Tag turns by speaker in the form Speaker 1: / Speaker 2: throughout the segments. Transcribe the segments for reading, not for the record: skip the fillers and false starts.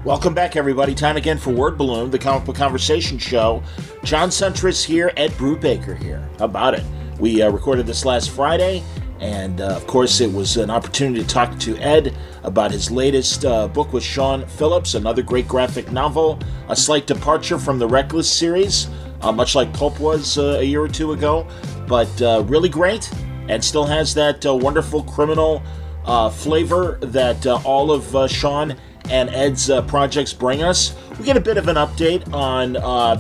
Speaker 1: Welcome back, everybody. Time again for Word Balloon, the comic book conversation show. John Suntress here, Ed Brubaker here. How about it? We recorded this last Friday, and of course it was an opportunity to talk to Ed about his latest book with Sean Phillips, another great graphic novel, a slight departure from the Reckless series, much like Pulp was a year or two ago, but really great, and still has that wonderful criminal flavor that all of Sean and Ed's projects bring us. We get a bit of an update on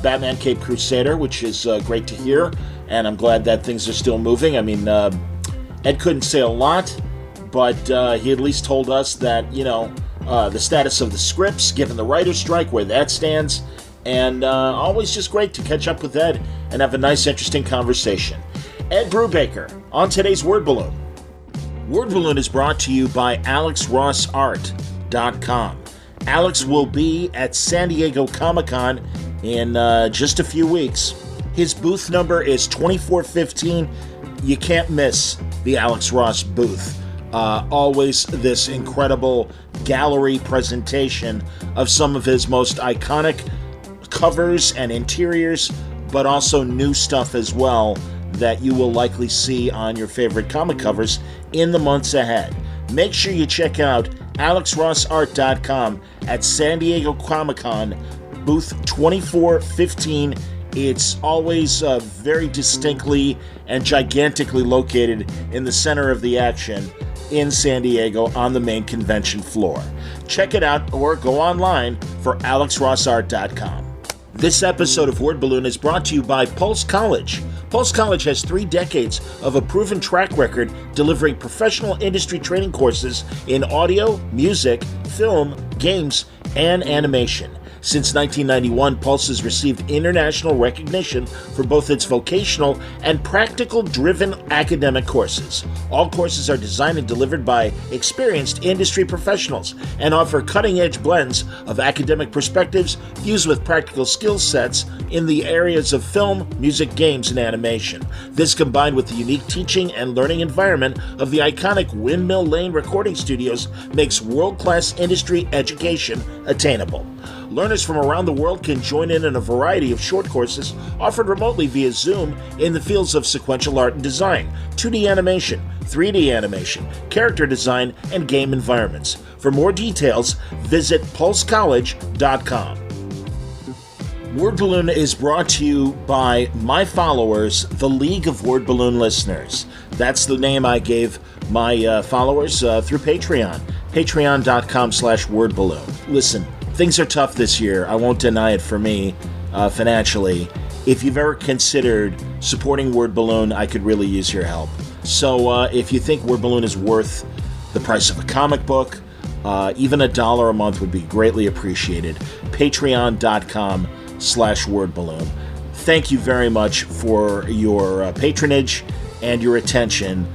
Speaker 1: Batman Cape Crusader, which is great to hear, and I'm glad that things are still moving. I mean, Ed couldn't say a lot, but he at least told us that, the status of the scripts, given the writer's strike, where that stands, and always just great to catch up with Ed and have a nice, interesting conversation. Ed Brubaker, on today's Word Balloon. Word Balloon is brought to you by AlexRossArt.com. Alex will be at San Diego Comic-Con in just a few weeks. His booth number is 2415. You can't miss the Alex Ross booth. Always this incredible gallery presentation of some of his most iconic covers and interiors, but also new stuff as well that you will likely see on your favorite comic covers in the months ahead. Make sure you check out AlexRossArt.com at San Diego Comic-Con, booth 2415. It's always very distinctly and gigantically located in the center of the action in San Diego on the main convention floor. Check it out or go online for AlexRossArt.com. This episode of Word Balloon is brought to you by Pulse College. Pulse College has 3 decades of a proven track record delivering professional industry training courses in audio, music, film, games, and animation. Since 1991, Pulse has received international recognition for both its vocational and practical-driven academic courses. All courses are designed and delivered by experienced industry professionals and offer cutting-edge blends of academic perspectives fused with practical skill sets in the areas of film, music, games, and animation. This, combined with the unique teaching and learning environment of the iconic Windmill Lane recording studios, makes world-class industry education attainable. Learners from around the world can join in a variety of short courses offered remotely via Zoom in the fields of sequential art and design, 2D animation, 3D animation, character design, and game environments. For more details, visit pulsecollege.com. Word Balloon is brought to you by my followers, the League of Word Balloon Listeners. That's the name I gave my followers through Patreon. Patreon.com/wordballoon. Listen, things are tough this year. I won't deny it for me, financially. If you've ever considered supporting Word Balloon, I could really use your help. So if you think Word Balloon is worth the price of a comic book, even $1 a month would be greatly appreciated. Patreon.com/wordballoon. Thank you very much for your patronage and your attention,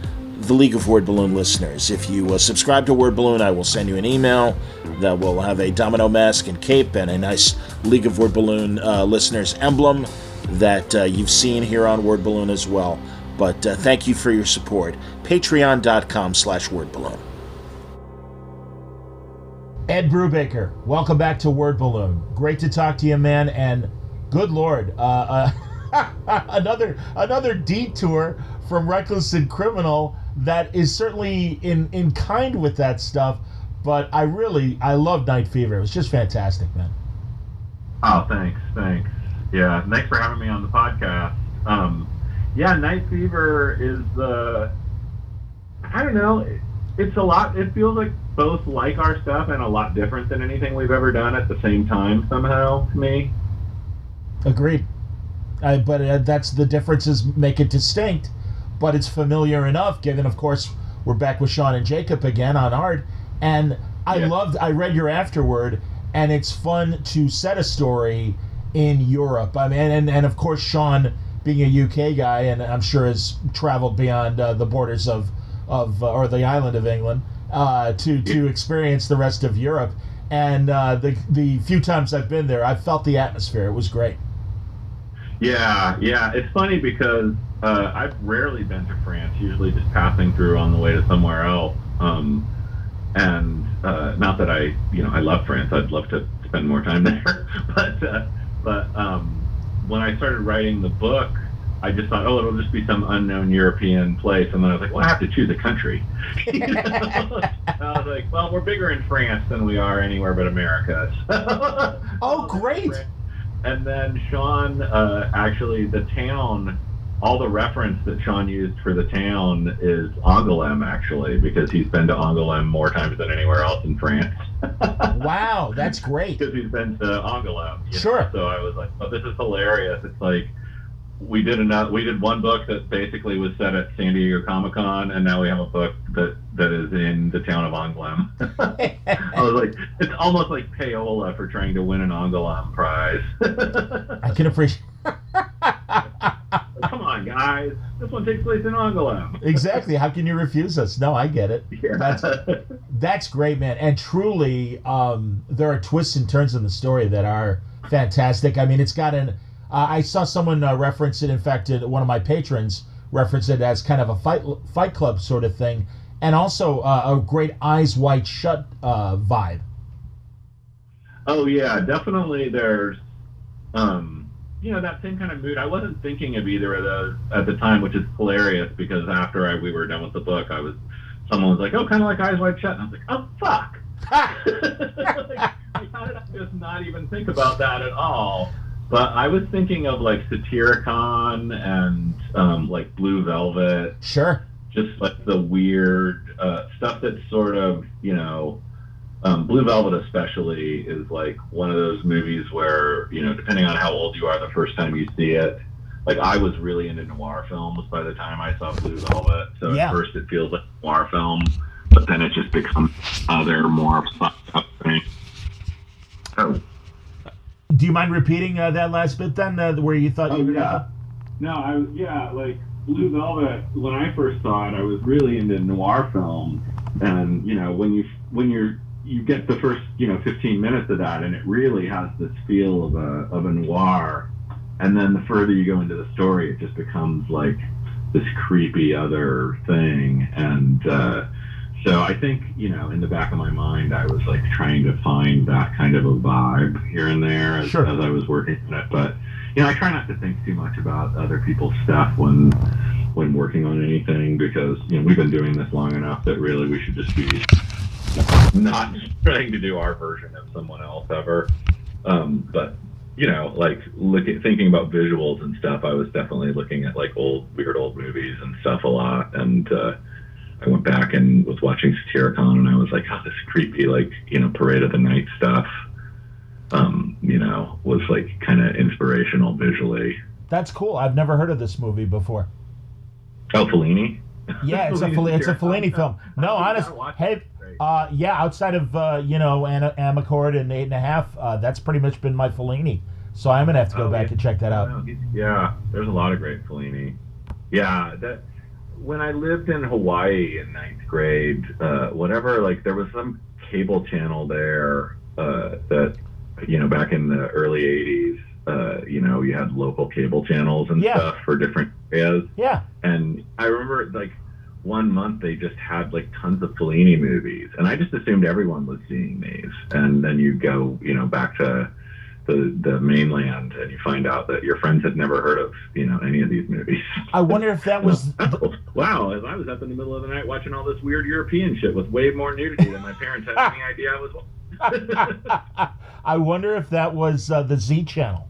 Speaker 1: the League of Word Balloon listeners. If you subscribe to Word Balloon, I will send you an email that will have a domino mask and cape and a nice League of Word Balloon listeners emblem that you've seen here on Word Balloon as well. But thank you for your support. Patreon.com/wordballoon. Ed Brubaker, welcome back to Word Balloon. Great to talk to you, man, and good Lord, another detour from Reckless and Criminal that is certainly in kind with that stuff, but I love Night Fever. It was just fantastic, man.
Speaker 2: Oh, thanks. Yeah, thanks for having me on the podcast. Night Fever is I don't know, it's a lot, it feels like both like our stuff and a lot different than anything we've ever done at the same time somehow, to me.
Speaker 1: Agreed. But that's the differences make it distinct, but it's familiar enough, given, of course, we're back with Sean and Jacob again on art, and I read your afterword, and it's fun to set a story in Europe. I mean, and of course, Sean, being a UK guy, and I'm sure has traveled beyond the borders of or the island of England to experience the rest of Europe. And the few times I've been there, I've felt the atmosphere. It was great.
Speaker 2: Yeah. It's funny because I've rarely been to France, usually just passing through on the way to somewhere else. And not that I love France. I'd love to spend more time there, but when I started writing the book, I just thought, oh, it'll just be some unknown European place, and then I was like, well, I have to choose a country. I was like, well, we're bigger in France than we are anywhere but America.
Speaker 1: Oh, great!
Speaker 2: And then Sean, actually, the town, all the reference that Sean used for the town is Angoulême, actually, because he's been to Angoulême more times than anywhere else in France.
Speaker 1: Wow, that's great.
Speaker 2: Because he's been to Angoulême.
Speaker 1: Sure.
Speaker 2: So I was like, oh, this is hilarious. It's like, we did one book that basically was set at San Diego Comic-Con, and now we have a book that is in the town of Angoulême. I was like, it's almost like payola for trying to win an Angoulême prize.
Speaker 1: I can appreciate.
Speaker 2: Come on, guys! This one takes place in Angoulême.
Speaker 1: Exactly. How can you refuse us? No, I get it.
Speaker 2: Yeah.
Speaker 1: That's great, man. And truly, there are twists and turns in the story that are fantastic. I mean, it's got an. I saw someone reference it. In fact, one of my patrons referenced it as kind of a Fight Club sort of thing, and also a great Eyes Wide Shut vibe.
Speaker 2: Oh yeah, definitely. There's, that same kind of mood. I wasn't thinking of either of those at the time, which is hilarious because after we were done with the book, someone was like, "Oh, kind of like Eyes Wide Shut," and I was like, "Oh, fuck." How did I just not even think about that at all? But I was thinking of like Satyricon and like Blue Velvet.
Speaker 1: Sure.
Speaker 2: Just like the weird stuff that's sort of, Blue Velvet especially is like one of those movies where, depending on how old you are the first time you see it, like I was really into noir films by the time I saw Blue Velvet. So At first it feels like a noir film, but then it just becomes other more up thing. Oh.
Speaker 1: Do you mind repeating that last bit then, where you thought you were
Speaker 2: yeah. No, like Blue Velvet, when I first saw it, I was really into noir film. And, when you get the first, 15 minutes of that, and it really has this feel of a noir. And then the further you go into the story, it just becomes like this creepy other thing. And, so I think, in the back of my mind, I was like trying to find that kind of a vibe here and there as I was working on it. But, I try not to think too much about other people's stuff when working on anything because, we've been doing this long enough that really we should just be not trying to do our version of someone else ever. But, like thinking about visuals and stuff, I was definitely looking at like weird old movies and stuff a lot. And, I went back and was watching Satyricon, and I was like, oh, this creepy, like, Parade of the Night stuff, was like kind of inspirational visually.
Speaker 1: That's cool. I've never heard of this movie before.
Speaker 2: Oh, Fellini?
Speaker 1: Yeah, it's a Fellini film. No, honest. Hey, outside of, Amicord and 8.5, that's pretty much been my Fellini. So I'm going to have to go back and check that out.
Speaker 2: Yeah, there's a lot of great Fellini. Yeah, when I lived in Hawaii in 9th grade, there was some cable channel there that, back in the early 80s, you had local cable channels and stuff for different areas.
Speaker 1: Yeah.
Speaker 2: And I remember, like, one month they just had, like, tons of Fellini movies. And I just assumed everyone was seeing these. And then you go, back to the mainland and you find out that your friends had never heard of any of these movies.
Speaker 1: I wonder if that was
Speaker 2: wow, as I was up in the middle of the night watching all this weird European shit with way more nudity than my parents had any idea I was.
Speaker 1: I wonder if that was the Z channel,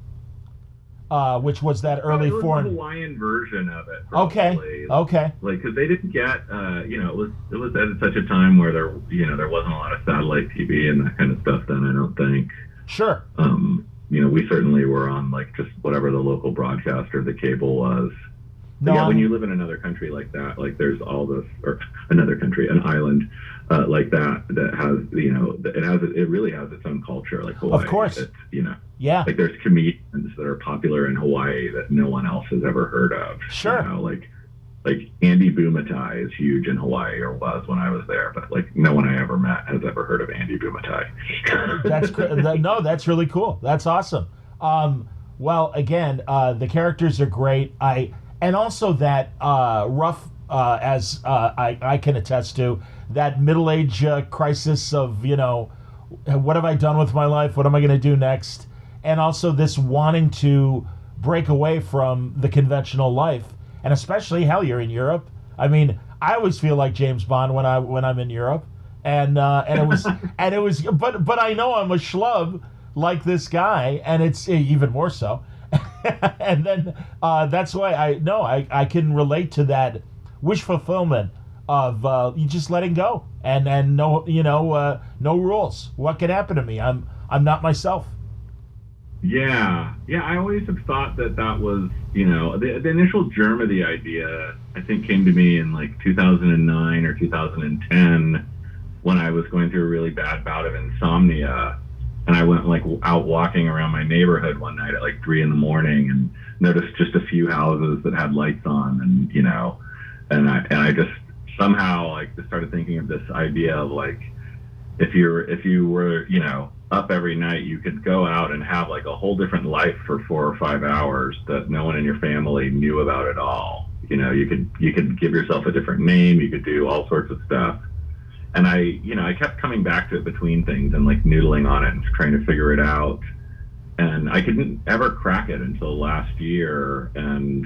Speaker 1: which was that early foreign
Speaker 2: the Hawaiian version of it, probably.
Speaker 1: Okay
Speaker 2: like because they didn't get it was at such a time where there wasn't a lot of satellite TV and that kind of stuff then, I don't think.
Speaker 1: Sure.
Speaker 2: We certainly were on like just whatever the local broadcaster, the cable was.
Speaker 1: No,
Speaker 2: when you live in another country like that, like there's all this, or another country, an island like that has, it really has its own culture. Like Hawaii,
Speaker 1: of course,
Speaker 2: yeah. Like there's comedians that are popular in Hawaii that no one else has ever heard of.
Speaker 1: Sure.
Speaker 2: Like Andy Bumatai is huge in Hawaii, or was when I was there, but like no one I ever met has ever heard of Andy Bumatai.
Speaker 1: That's really cool. That's awesome. Well, again, the characters are great. And also that rough as I can attest to, that middle-age crisis of, what have I done with my life? What am I going to do next? And also this wanting to break away from the conventional life, and especially, hell, you're in Europe. I mean, I always feel like James Bond when I'm in Europe, and it was, but I know I'm a schlub like this guy, and it's even more so. And then that's why I can relate to that wish fulfillment of you just letting go and no no rules. What can happen to me? I'm not myself.
Speaker 2: Yeah, I always have thought that was, the initial germ of the idea, I think, came to me in like 2009 or 2010 when I was going through a really bad bout of insomnia. And I went like out walking around my neighborhood one night at like 3 a.m. and noticed just a few houses that had lights on, and I just somehow like just started thinking of this idea of like, if you were, up every night, you could go out and have like a whole different life for 4 or 5 hours that no one in your family knew about at all. You could give yourself a different name, you could do all sorts of stuff. And I kept coming back to it between things and like noodling on it and trying to figure it out. And I couldn't ever crack it until last year. And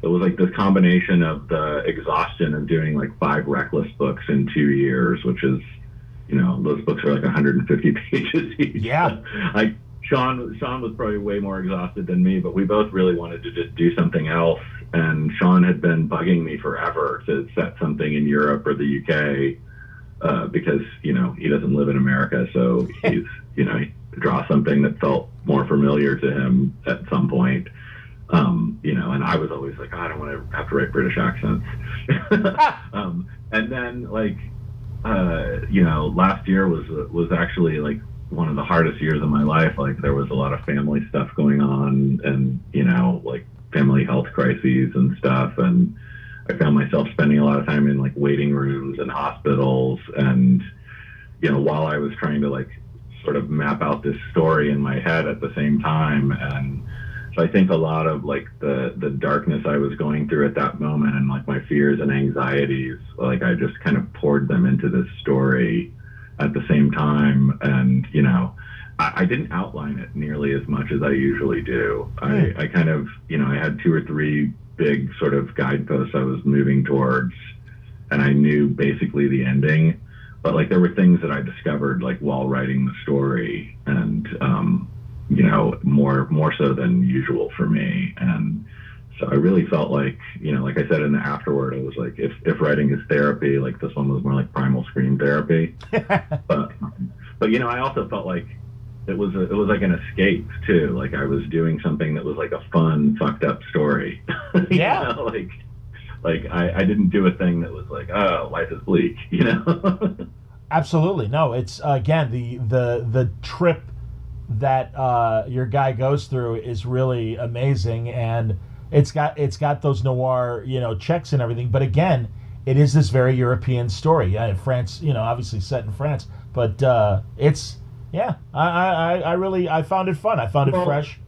Speaker 2: it was like this combination of the exhaustion of doing like 5 Reckless books in 2 years, which is, those books are like 150 pages each.
Speaker 1: Yeah.
Speaker 2: Sean was probably way more exhausted than me, but we both really wanted to just do something else. And Sean had been bugging me forever to set something in Europe or the UK, because, he doesn't live in America. So he's, he draw something that felt more familiar to him at some point. And I was always like, I don't want to have to write British accents. And then like, last year was actually like one of the hardest years of my life. Like there was a lot of family stuff going on and, like family health crises and stuff. And I found myself spending a lot of time in like waiting rooms and hospitals. And, while I was trying to like sort of map out this story in my head at the same time. And so I think a lot of like the darkness I was going through at that moment and like my fears and anxieties, like I just kind of poured them into this story at the same time. And, I didn't outline it nearly as much as I usually do. I kind of, I had 2 or 3 big sort of guideposts I was moving towards, and I knew basically the ending. But like there were things that I discovered like while writing the story, and more so than usual for me. And so I really felt like, like I said in the afterword, I was like, if writing is therapy, like this one was more like primal scream therapy. but I also felt like it was like an escape too. Like I was doing something that was like a fun, fucked up story.
Speaker 1: Yeah.
Speaker 2: Like I didn't do a thing that was like, oh, life is bleak,
Speaker 1: Absolutely. No, it's again the trip that your guy goes through is really amazing, and it's got those noir checks and everything. But again, it is this very European story. France, obviously set in France, but it's I found it fun. I found it fresh.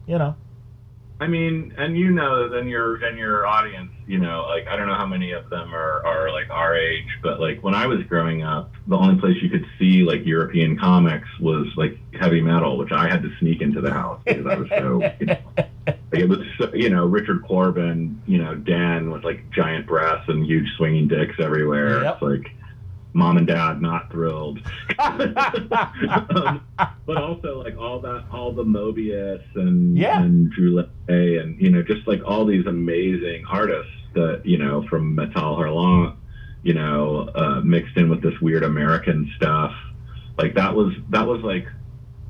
Speaker 2: I mean, and then your audience, like I don't know how many of them are like our age, but like when I was growing up, the only place you could see like European comics was like heavy metal, which I had to sneak into the house because I was so, like it was so, Richard Corbin, Dan with like giant breasts and huge swinging dicks everywhere.
Speaker 1: Yep.
Speaker 2: It's like mom and dad not thrilled. But also like all the Mobius and Drew Lay and just like all these amazing artists that from Metal Hurlant, mixed in with this weird American stuff. Like that was like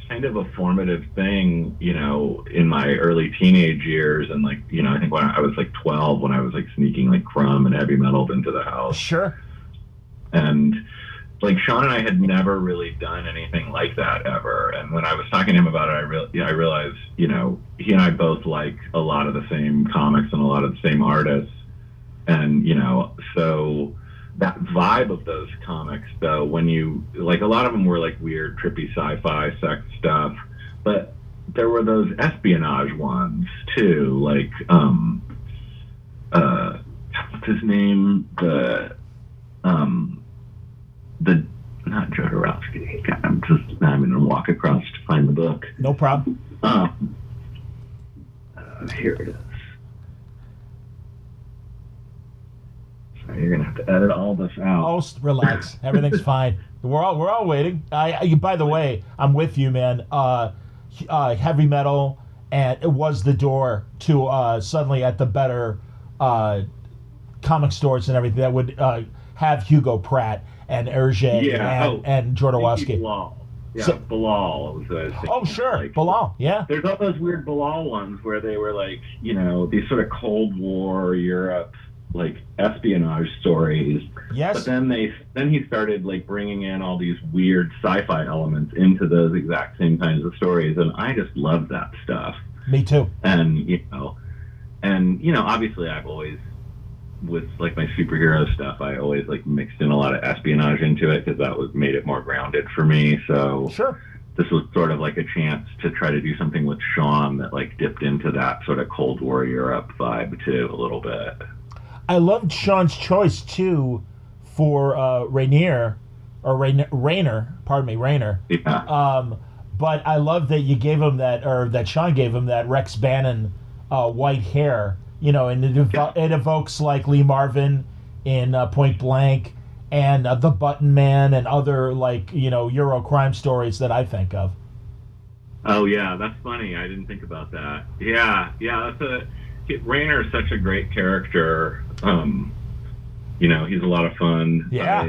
Speaker 2: kind of a formative thing, in my early teenage years. And like, I think when I was like 12, when I was like sneaking like Crumb and heavy metal into the house.
Speaker 1: Sure.
Speaker 2: And like Sean and I had never really done anything like that ever. And when I was talking to him about it, I realized, he and I both like a lot of the same comics and a lot of the same artists. And, so that vibe of those comics, though, when you, like a lot of them were like weird, trippy sci-fi sex stuff, but there were those espionage ones too, like, what's his name? The not Jodorowsky. I'm going to walk across to find the book.
Speaker 1: No problem.
Speaker 2: Here it is. Sorry, you're gonna have to edit all this out.
Speaker 1: Oh, relax. Everything's fine. We're all waiting. By the way, I'm with you, man. Heavy metal, and it was the door to suddenly at the better comic stores and everything that would have Hugo Pratt and Hergé and Jodorowsky.
Speaker 2: Bilal. Yeah, so, Bilal was what I was thinking.
Speaker 1: Oh, sure. Like, Bilal, yeah.
Speaker 2: There's all those weird Bilal ones where they were like, these sort of Cold War Europe, like espionage stories.
Speaker 1: Yes.
Speaker 2: But then he started like bringing in all these weird sci-fi elements into those exact same kinds of stories, and I just love that stuff.
Speaker 1: Me too.
Speaker 2: And obviously I've always, with like my superhero stuff, I always like mixed in a lot of espionage into it because that made it more grounded for me. So
Speaker 1: sure,
Speaker 2: this was sort of like a chance to try to do something with Sean that like dipped into that sort of Cold War Europe vibe too a little bit.
Speaker 1: I loved Sean's choice too for Rainier.
Speaker 2: Yeah.
Speaker 1: But I love that you gave him that, or that Sean gave him that Rex Bannon white hair. And it evokes like Lee Marvin in Point Blank and The Button Man and other like, Euro crime stories that I think of.
Speaker 2: Oh yeah, that's funny. I didn't think about that. Yeah, Rayner is such a great character. He's a lot of fun.
Speaker 1: Yeah.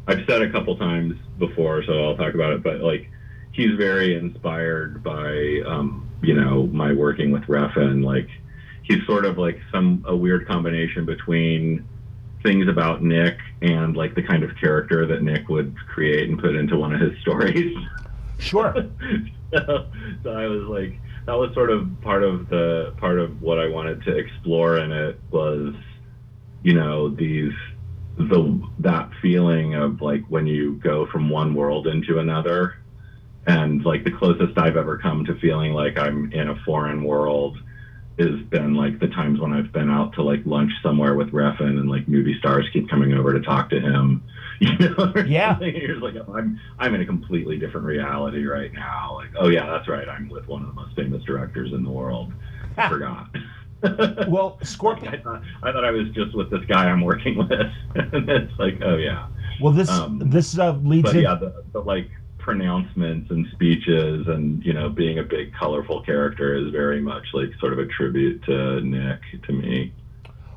Speaker 2: I've said a couple times before, so I'll talk about it, but like he's very inspired by my working with Refn. Like he's sort of like a weird combination between things about Nick and like the kind of character that Nick would create and put into one of his stories.
Speaker 1: Sure.
Speaker 2: So I was like, that was sort of part of what I wanted to explore in it was, that feeling of like when you go from one world into another, and like the closest I've ever come to feeling like I'm in a foreign world has been like the times when I've been out to like lunch somewhere with Refn and like movie stars keep coming over to talk to him.
Speaker 1: Yeah.
Speaker 2: You're like, I'm in a completely different reality right now. Like, oh yeah, that's right. I'm with one of the most famous directors in the world. I forgot.
Speaker 1: Well, Scorpion.
Speaker 2: Like, I thought I was just with this guy I'm working with, and it's like, oh yeah.
Speaker 1: Well, this leads.
Speaker 2: But yeah, the like pronouncements and speeches and being a big colorful character is very much like sort of a tribute to Nick to me.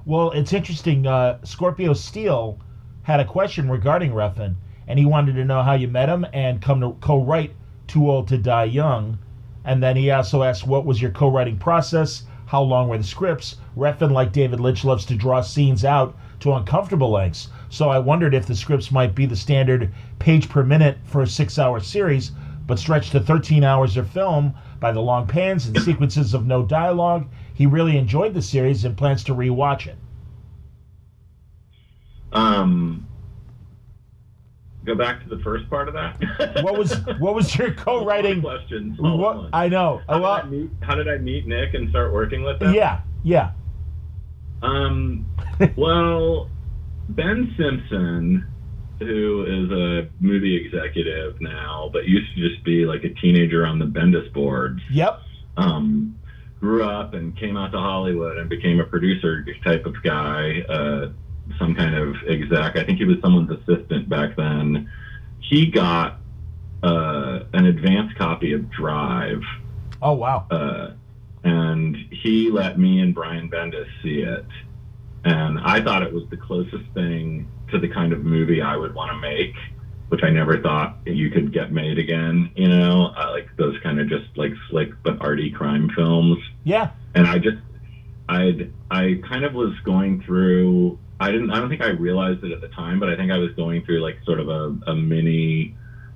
Speaker 1: Well, it's interesting. Scorpio Steele had a question regarding Refn, and he wanted to know how you met him and come to co-write Too Old to Die Young. And then he also asked, what was your co-writing process? How long were the scripts? Refn, like David Lynch, loves to draw scenes out to uncomfortable lengths. So I wondered if the scripts might be the standard page per minute for a 6-hour series, but stretched to 13 hours of film by the long pans and sequences of no dialogue. He really enjoyed the series and plans to rewatch it.
Speaker 2: Go back to the first part of that.
Speaker 1: What was your co-writing
Speaker 2: questions?
Speaker 1: I know.
Speaker 2: How did I meet Nick and start working with him?
Speaker 1: Yeah.
Speaker 2: Well, Ben Simpson, who is a movie executive now, but used to just be like a teenager on the Bendis boards.
Speaker 1: Yep.
Speaker 2: Grew up and came out to Hollywood and became a producer type of guy, some kind of exec. I think he was someone's assistant back then. He got an advance copy of Drive.
Speaker 1: Oh, wow.
Speaker 2: And he let me and Brian Bendis see it. And I thought it was the closest thing to the kind of movie I would want to make, which I never thought you could get made again, like those kind of just like slick but arty crime films.
Speaker 1: Yeah.
Speaker 2: And I kind of was going through, I don't think I realized it at the time, but I think I was going through like sort of a mini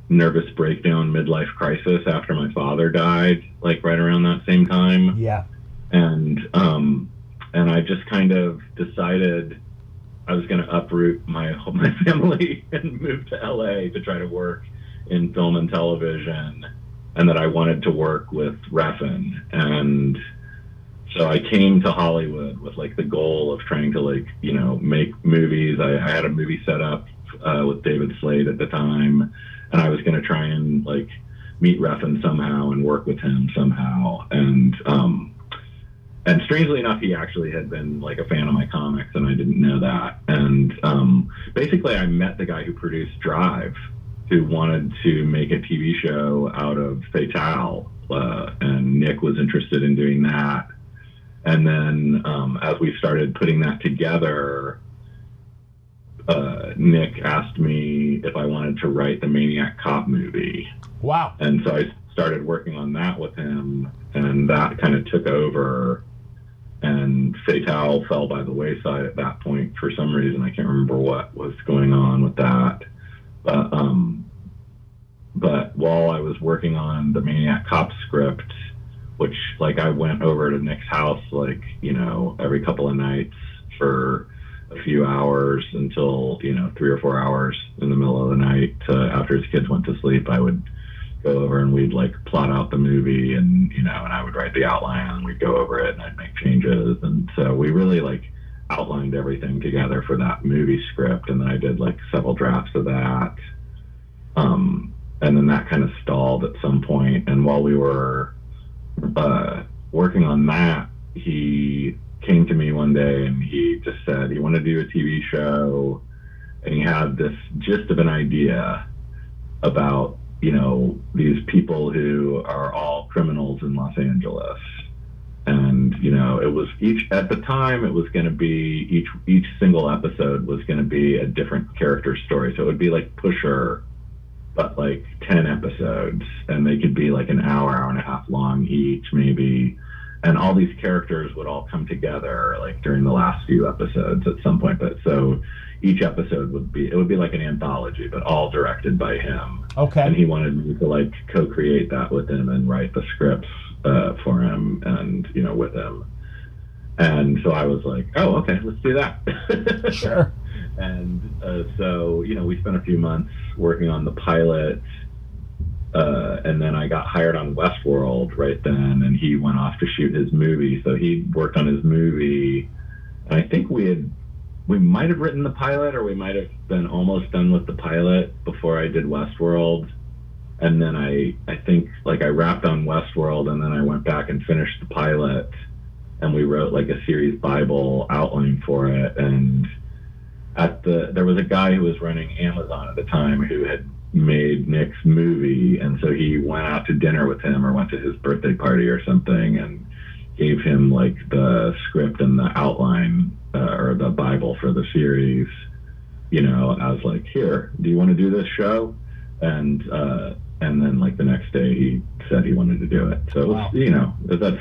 Speaker 2: nervous breakdown midlife crisis after my father died, like right around that same time.
Speaker 1: Yeah.
Speaker 2: And I just kind of decided I was going to uproot my family and move to LA to try to work in film and television, and that I wanted to work with Refn. And So I came to Hollywood with like the goal of trying to like, you know, make movies. I had a movie set up with David Slade at the time, and I was going to try and like meet Refn somehow and work with him somehow. And strangely enough, he actually had been like a fan of my comics, and I didn't know that. And basically, I met the guy who produced Drive, who wanted to make a TV show out of Fatale, and Nick was interested in doing that. And then as we started putting that together, Nick asked me if I wanted to write the Maniac Cop movie.
Speaker 3: Wow.
Speaker 2: And so I started working on that with him, and that kind of took over. And Fatale fell by the wayside at that point for some reason. I can't remember what was going on with that. But while I was working on the Maniac Cop script, which like I went over to Nick's house like, you know, every couple of nights for a few hours until, you know, 3 or 4 hours in the middle of the night after his kids went to sleep. I would go over and we'd like plot out the movie, and you know, and I would write the outline and we'd go over it and I'd make changes. And so we really like outlined everything together for that movie script, and then I did like several drafts of that. And then that kind of stalled at some point, and while we were working on that, he came to me one day and he just said he wanted to do a TV show, and he had this gist of an idea about, you know, these people who are all criminals in Los Angeles. And, you know, it was at the time it was going to be each single episode was going to be a different character story. So it would be like Pusher, but like 10 episodes, and they could be like an hour and a half long each maybe. And all these characters would all come together like during the last few episodes at some point. But so each episode would be like an anthology, but all directed by him.
Speaker 3: Okay.
Speaker 2: And he wanted me to like co-create that with him and write the scripts for him, and you know, with him. And so I was like, oh, okay, let's do that.
Speaker 3: Sure.
Speaker 2: And so, you know, we spent a few months working on the pilot, and then I got hired on Westworld right then, and he went off to shoot his movie. So he worked on his movie, and I think we might have written the pilot, or we might have been almost done with the pilot before I did Westworld. And then I think like I wrapped on Westworld, and then I went back and finished the pilot, and we wrote like a series Bible outline for it. And there was a guy who was running Amazon at the time who had made Nick's movie, and so he went out to dinner with him or went to his birthday party or something and gave him like the script and the outline or the Bible for the series, you know. I was like, here, do you want to do this show? And then like the next day he said he wanted to do it. So it was, you know, that's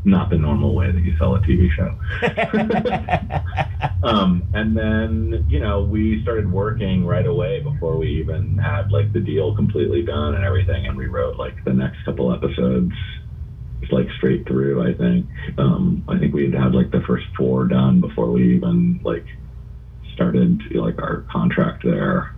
Speaker 2: not the normal way that you sell a TV show. And then, you know, we started working right away before we even had like the deal completely done and everything. And we wrote like the next couple episodes like straight through, I think. I think we had like the first 4 done before we even like started like our contract there.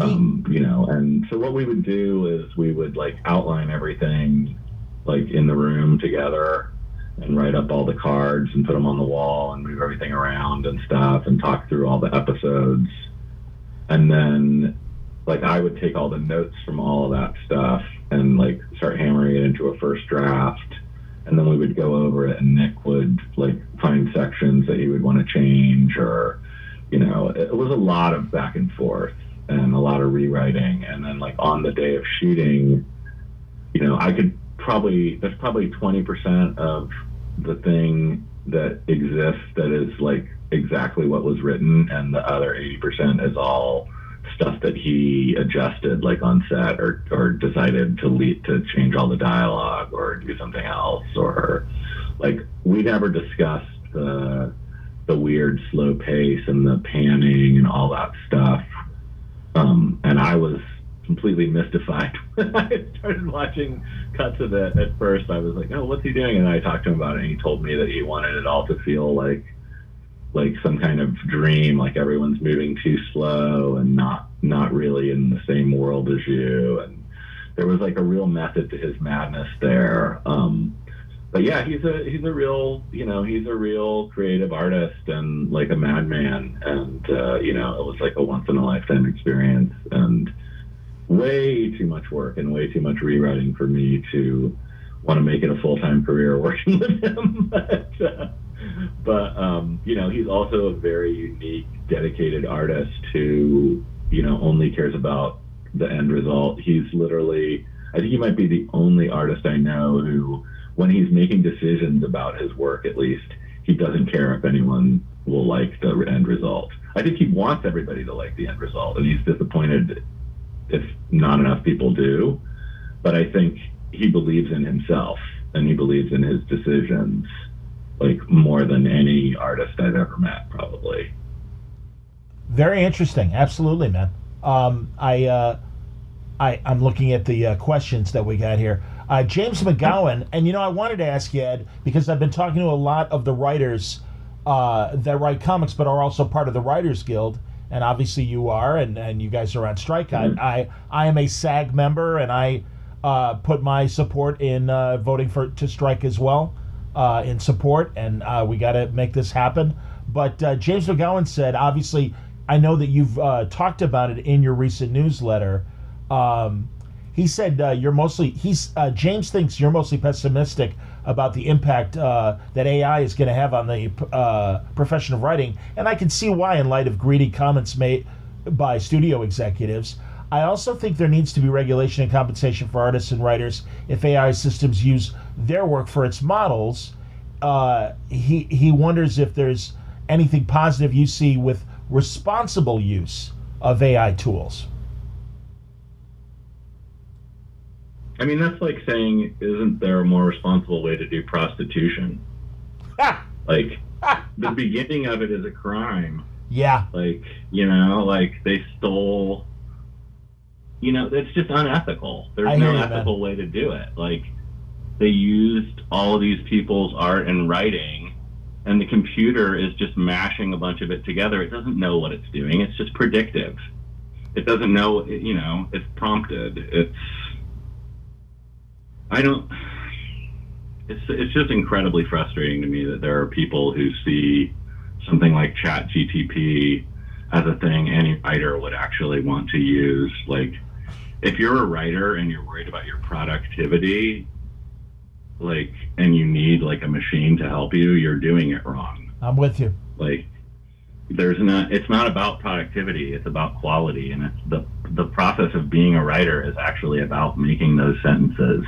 Speaker 2: You know, and so what we would do is we would like outline everything like in the room together and write up all the cards and put them on the wall and move everything around and stuff and talk through all the episodes. And then like I would take all the notes from all of that stuff and like start hammering it into a first draft. And then we would go over it, and Nick would like find sections that he would want to change, or, you know, it was a lot of back and forth and a lot of rewriting. And then like on the day of shooting, you know, there's probably 20% of the thing that exists that is like exactly what was written, and the other 80% is all stuff that he adjusted like on set, or decided to change all the dialogue or do something else, or like we never discussed the weird slow pace and the panning and all that stuff. And I was completely mystified when I started watching cuts of it. At first I was like, oh, what's he doing? And I talked to him about it, and he told me that he wanted it all to feel like some kind of dream, like everyone's moving too slow and not really in the same world as you. And there was like a real method to his madness there. But yeah, he's a real, he's a real creative artist and like a madman. And it was like a once in a lifetime experience and way too much work and way too much rewriting for me to want to make it a full time career working with him. But he's also a very unique, dedicated artist who only cares about the end result. He's literally, I think he might be the only artist I know who, when he's making decisions about his work, at least, he doesn't care if anyone will like the end result. I think he wants everybody to like the end result, and he's disappointed if not enough people do. But I think he believes in himself and he believes in his decisions, like more than any artist I've ever met, probably.
Speaker 1: Very interesting. Absolutely, man. I'm looking at the questions that we got here. James McGowan, and I wanted to ask you, Ed, because I've been talking to a lot of the writers that write comics, but are also part of the Writers Guild, and obviously you are, and you guys are on strike. Mm-hmm. I am a SAG member, and I put my support in voting to strike as well, in support, and we got to make this happen. But James McGowan said, obviously, I know that you've talked about it in your recent newsletter. He said James thinks you're mostly pessimistic about the impact that AI is going to have on the profession of writing, and I can see why in light of greedy comments made by studio executives. I also think there needs to be regulation and compensation for artists and writers if AI systems use their work for its models. He wonders if there's anything positive you see with responsible use of AI tools.
Speaker 2: I mean, that's like saying, isn't there a more responsible way to do prostitution? Like, the beginning of it is a crime.
Speaker 1: Yeah.
Speaker 2: Like, like they stole, it's just unethical. There's no ethical way to do it. Like, they used all of these people's art and writing, and the computer is just mashing a bunch of it together. It doesn't know what it's doing. It's just predictive. It doesn't know, it's prompted. It's just incredibly frustrating to me that there are people who see something like ChatGPT as a thing any writer would actually want to use. Like, if you're a writer and you're worried about your productivity, like, and you need like a machine to help you, you're doing it wrong.
Speaker 1: I'm with you.
Speaker 2: Like, it's not about productivity, it's about quality, and it's the process of being a writer is actually about making those sentences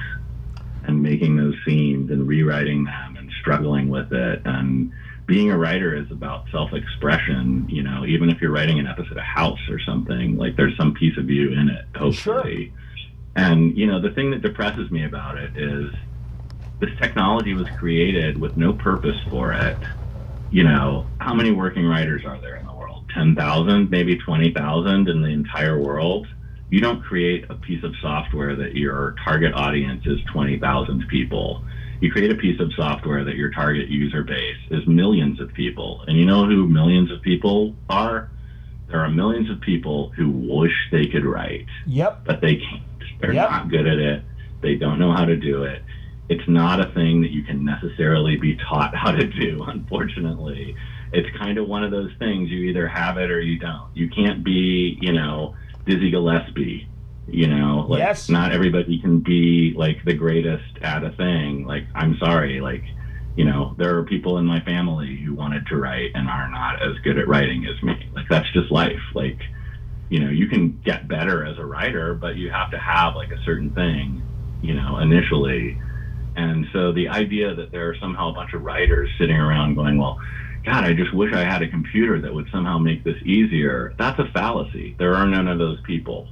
Speaker 2: and making those scenes and rewriting them and struggling with it. And being a writer is about self-expression, even if you're writing an episode of House or something, like there's some piece of you in it, hopefully. Sure. And, the thing that depresses me about it is this technology was created with no purpose for it. How many working writers are there in the world? 10,000, maybe 20,000 in the entire world? You don't create a piece of software that your target audience is 20,000 people. You create a piece of software that your target user base is millions of people. And you know who millions of people are? There are millions of people who wish they could write.
Speaker 1: Yep.
Speaker 2: But they can't. They're not good at it. They don't know how to do it. It's not a thing that you can necessarily be taught how to do, unfortunately. It's kind of one of those things. You either have it or you don't. You can't be, Dizzy Gillespie, like, yes. Not everybody can be like the greatest at a thing. Like, I'm sorry, like, there are people in my family who wanted to write and are not as good at writing as me. Like, that's just life. Like, you can get better as a writer, but you have to have like a certain thing, initially. And so the idea that there are somehow a bunch of writers sitting around going, well, God, I just wish I had a computer that would somehow make this easier. That's a fallacy. There are none of those people.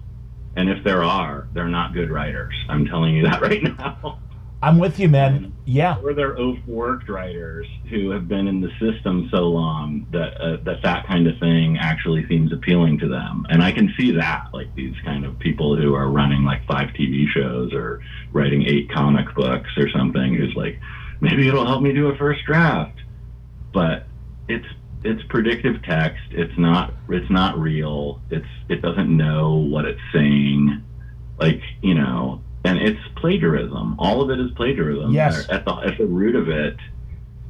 Speaker 2: And if there are, they're not good writers. I'm telling you that right now.
Speaker 1: I'm with you, man. Yeah.
Speaker 2: Or they're overworked writers who have been in the system so long that that kind of thing actually seems appealing to them. And I can see that, like these kind of people who are running like 5 TV shows or writing 8 comic books or something, who's like, maybe it'll help me do a first draft. But it's predictive text. It's not real. It doesn't know what it's saying. Like, and it's plagiarism. All of it is plagiarism.
Speaker 3: Yes.
Speaker 2: At the root of it,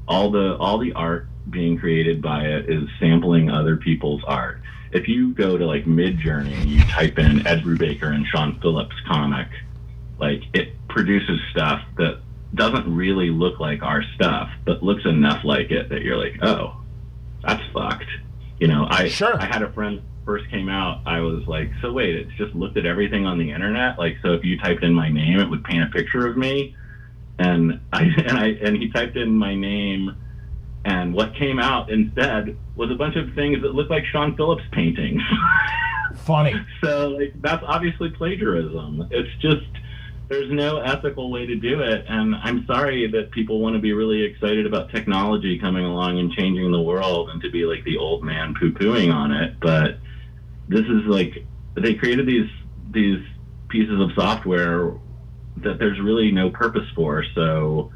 Speaker 2: all the art being created by it is sampling other people's art. If you go to like Midjourney and you type in Ed Brubaker and Sean Phillips comic, like it produces stuff that doesn't really look like our stuff, but looks enough like it that you're like, oh, that's fucked. You know, I had a friend first came out, I was like, so wait, it's just looked at everything on the internet. Like, so if you typed in my name, it would paint a picture of me. And he typed in my name, and what came out instead was a bunch of things that looked like Sean Phillips paintings.
Speaker 3: Funny.
Speaker 2: So like, that's obviously plagiarism. It's just, there's no ethical way to do it. And I'm sorry that people want to be really excited about technology coming along and changing the world and to be like the old man poo-pooing on it. But this is like, they created these pieces of software that there's really no purpose for. So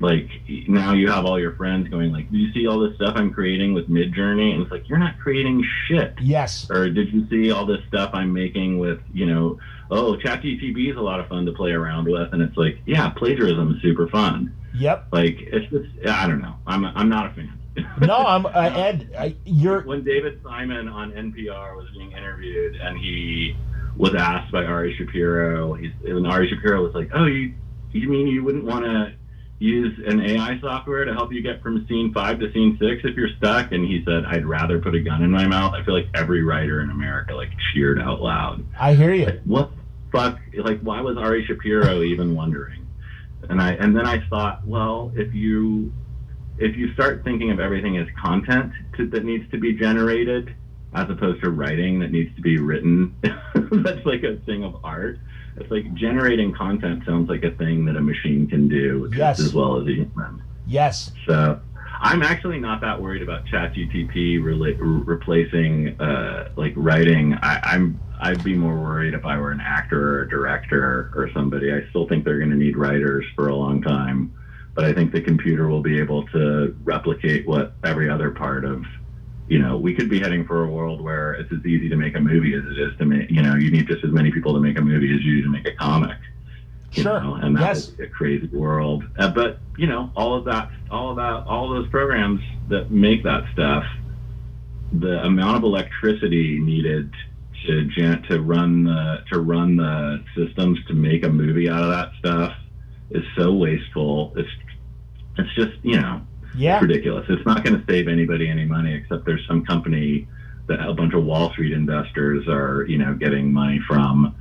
Speaker 2: like now you have all your friends going like, do you see all this stuff I'm creating with Midjourney? And it's like, you're not creating shit.
Speaker 3: Yes.
Speaker 2: Or did you see all this stuff I'm making with, you know, oh, ChatGPT is a lot of fun to play around with. And it's like, yeah, plagiarism is super fun.
Speaker 3: Yep.
Speaker 2: Like, it's just, I don't know. I'm not a fan.
Speaker 3: No, I'm Ed. You're
Speaker 2: when David Simon on NPR was being interviewed and he was asked by Ari Shapiro, and Ari Shapiro was like, oh, you mean you wouldn't want to use an AI software to help you get from scene 5 to scene 6 if you're stuck? And he said, I'd rather put a gun in my mouth. I feel like every writer in America like cheered out loud.
Speaker 3: I hear you.
Speaker 2: Like, what the fuck? Like, why was Ari Shapiro even wondering? And then I thought, well, if you start thinking of everything as content that needs to be generated as opposed to writing that needs to be written, that's like a thing of art. It's like generating content sounds like a thing that a machine can do just as well as a human.
Speaker 3: Yes.
Speaker 2: So I'm actually not that worried about ChatGPT replacing like writing. I'd be more worried if I were an actor or a director or somebody. I still think they're going to need writers for a long time, but I think the computer will be able to replicate what every other part of, you know, we could be heading for a world where it's as easy to make a movie as it is to make, you know, you need just as many people to make a movie as you do to make a comic.
Speaker 3: Sure.
Speaker 2: Know? And that's a crazy world. But, you know, all of those programs that make that stuff, the amount of electricity needed to run the systems to make a movie out of that stuff is so wasteful. It's just, you know,
Speaker 3: yeah,
Speaker 2: ridiculous. It's not going to save anybody any money, except there's some company that a bunch of Wall Street investors are, you know, getting money from,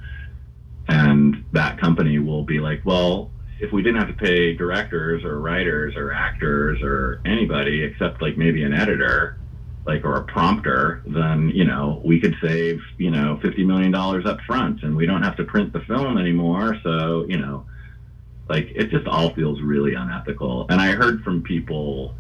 Speaker 2: and that company will be like, well, if we didn't have to pay directors or writers or actors or anybody except like maybe an editor, like, or a prompter, then, you know, we could save, you know, $50 million up front, and we don't have to print the film anymore. So, you know, like, it just all feels really unethical. And I heard from people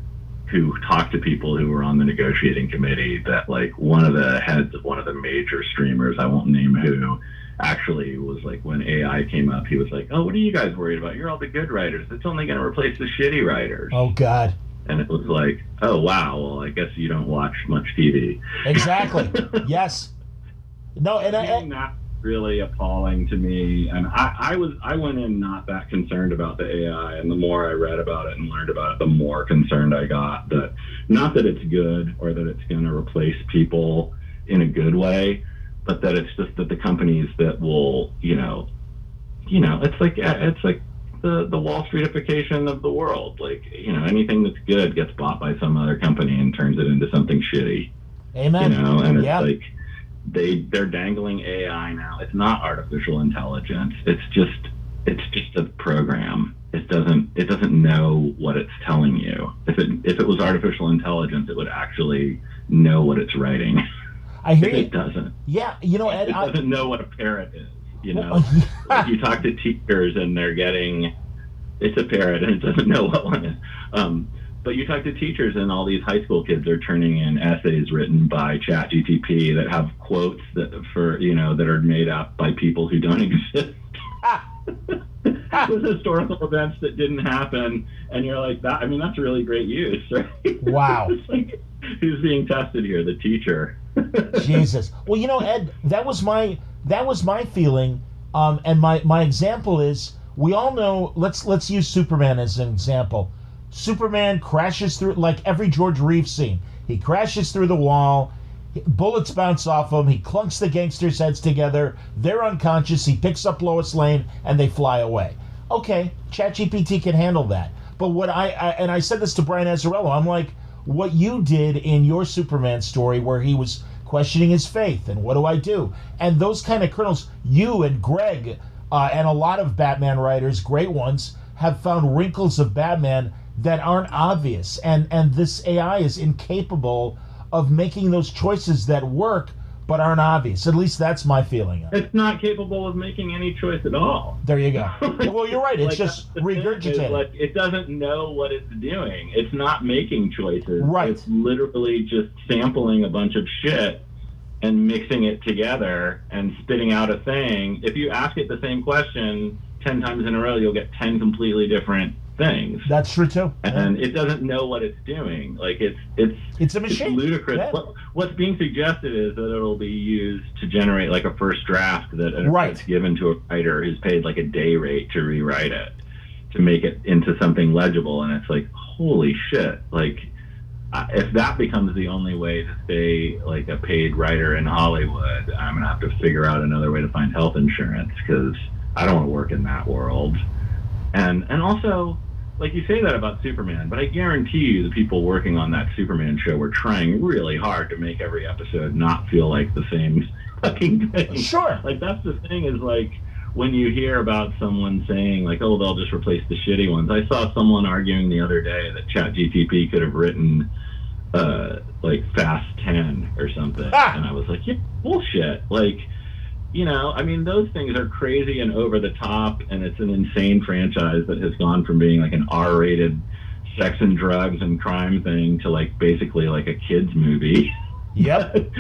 Speaker 2: who talked to people who were on the negotiating committee that, like, one of the heads of one of the major streamers, I won't name who, actually was like, when AI came up, he was like, oh, what are you guys worried about? You're all the good writers. It's only going to replace the shitty writers.
Speaker 3: Oh, God.
Speaker 2: And it was like, oh, wow, well, I guess you don't watch much TV.
Speaker 3: Exactly. Yes. No, and
Speaker 2: that's really appalling to me. And I went in not that concerned about the AI, and the more I read about it and learned about it, the more concerned I got. That not that it's good or that it's going to replace people in a good way, but that it's just that the companies that will, you know, it's like the Wall Streetification of the world. Like, you know, anything that's good gets bought by some other company and turns it into something shitty.
Speaker 3: Amen.
Speaker 2: You know, and it's like they're dangling AI now. It's not artificial intelligence. It's just a program. It doesn't know what it's telling you. If it was artificial intelligence, it would actually know what it's writing.
Speaker 3: I hear you.
Speaker 2: It doesn't.
Speaker 3: Yeah, you know, Ed,
Speaker 2: it doesn't know what a parrot is. You know, like you talk to teachers and they're getting, it's a parrot and it doesn't know what one is. But you talk to teachers and all these high school kids are turning in essays written by ChatGPT that have quotes that are made up by people who don't exist. With historical events that didn't happen, and you're like, that. I mean, that's really great use, right?
Speaker 3: Wow.
Speaker 2: It's like, who's being tested here? The teacher.
Speaker 3: Jesus. Well, you know, Ed, that was my feeling And my example is, we all know. Let's use Superman as an example. Superman crashes through, like every George Reeves scene. He crashes through the wall. Bullets bounce off him. He clunks the gangsters' heads together. They're unconscious. He picks up Lois Lane, and they fly away. Okay, ChatGPT can handle that. But what I said this to Brian Azzarello, I'm like, what you did in your Superman story, where he was questioning his faith, and what do I do? And those kind of kernels, you and Greg and a lot of Batman writers, great ones, have found wrinkles of Batman that aren't obvious. And this AI is incapable of making those choices that work but aren't obvious. At least that's my feeling.
Speaker 2: It's not capable of making any choice at all.
Speaker 3: There you go. Well, you're right. It's
Speaker 2: Like,
Speaker 3: just
Speaker 2: that's the thing, is,
Speaker 3: regurgitated.
Speaker 2: like, it doesn't know what it's doing. It's not making choices.
Speaker 3: Right.
Speaker 2: It's literally just sampling a bunch of shit and mixing it together and spitting out a thing. If you ask it the same question 10 times in a row, you'll get 10 completely different things.
Speaker 3: That's true too.
Speaker 2: And it doesn't know what it's doing. Like, it's
Speaker 3: a machine.
Speaker 2: It's ludicrous.
Speaker 3: Yeah.
Speaker 2: What's being suggested is that it'll be used to generate like a first draft that
Speaker 3: Right.
Speaker 2: gets given to a writer who's paid like a day rate to rewrite it, to make it into something legible. And it's like, holy shit! Like, if that becomes the only way to stay like a paid writer in Hollywood, I'm gonna have to figure out another way to find health insurance, because I don't want to work in that world. And also, like, you say that about Superman, but I guarantee you the people working on that Superman show were trying really hard to make every episode not feel like the same fucking thing.
Speaker 3: Sure.
Speaker 2: Like, that's the thing, is like, when you hear about someone saying like, oh, they'll just replace the shitty ones. I saw someone arguing the other day that ChatGPT could have written like Fast 10 or something. And I was like, yeah, bullshit. Like, you know, I mean, those things are crazy and over the top, and it's an insane franchise that has gone from being like an R-rated sex and drugs and crime thing to like basically like a kids movie.
Speaker 3: Yep.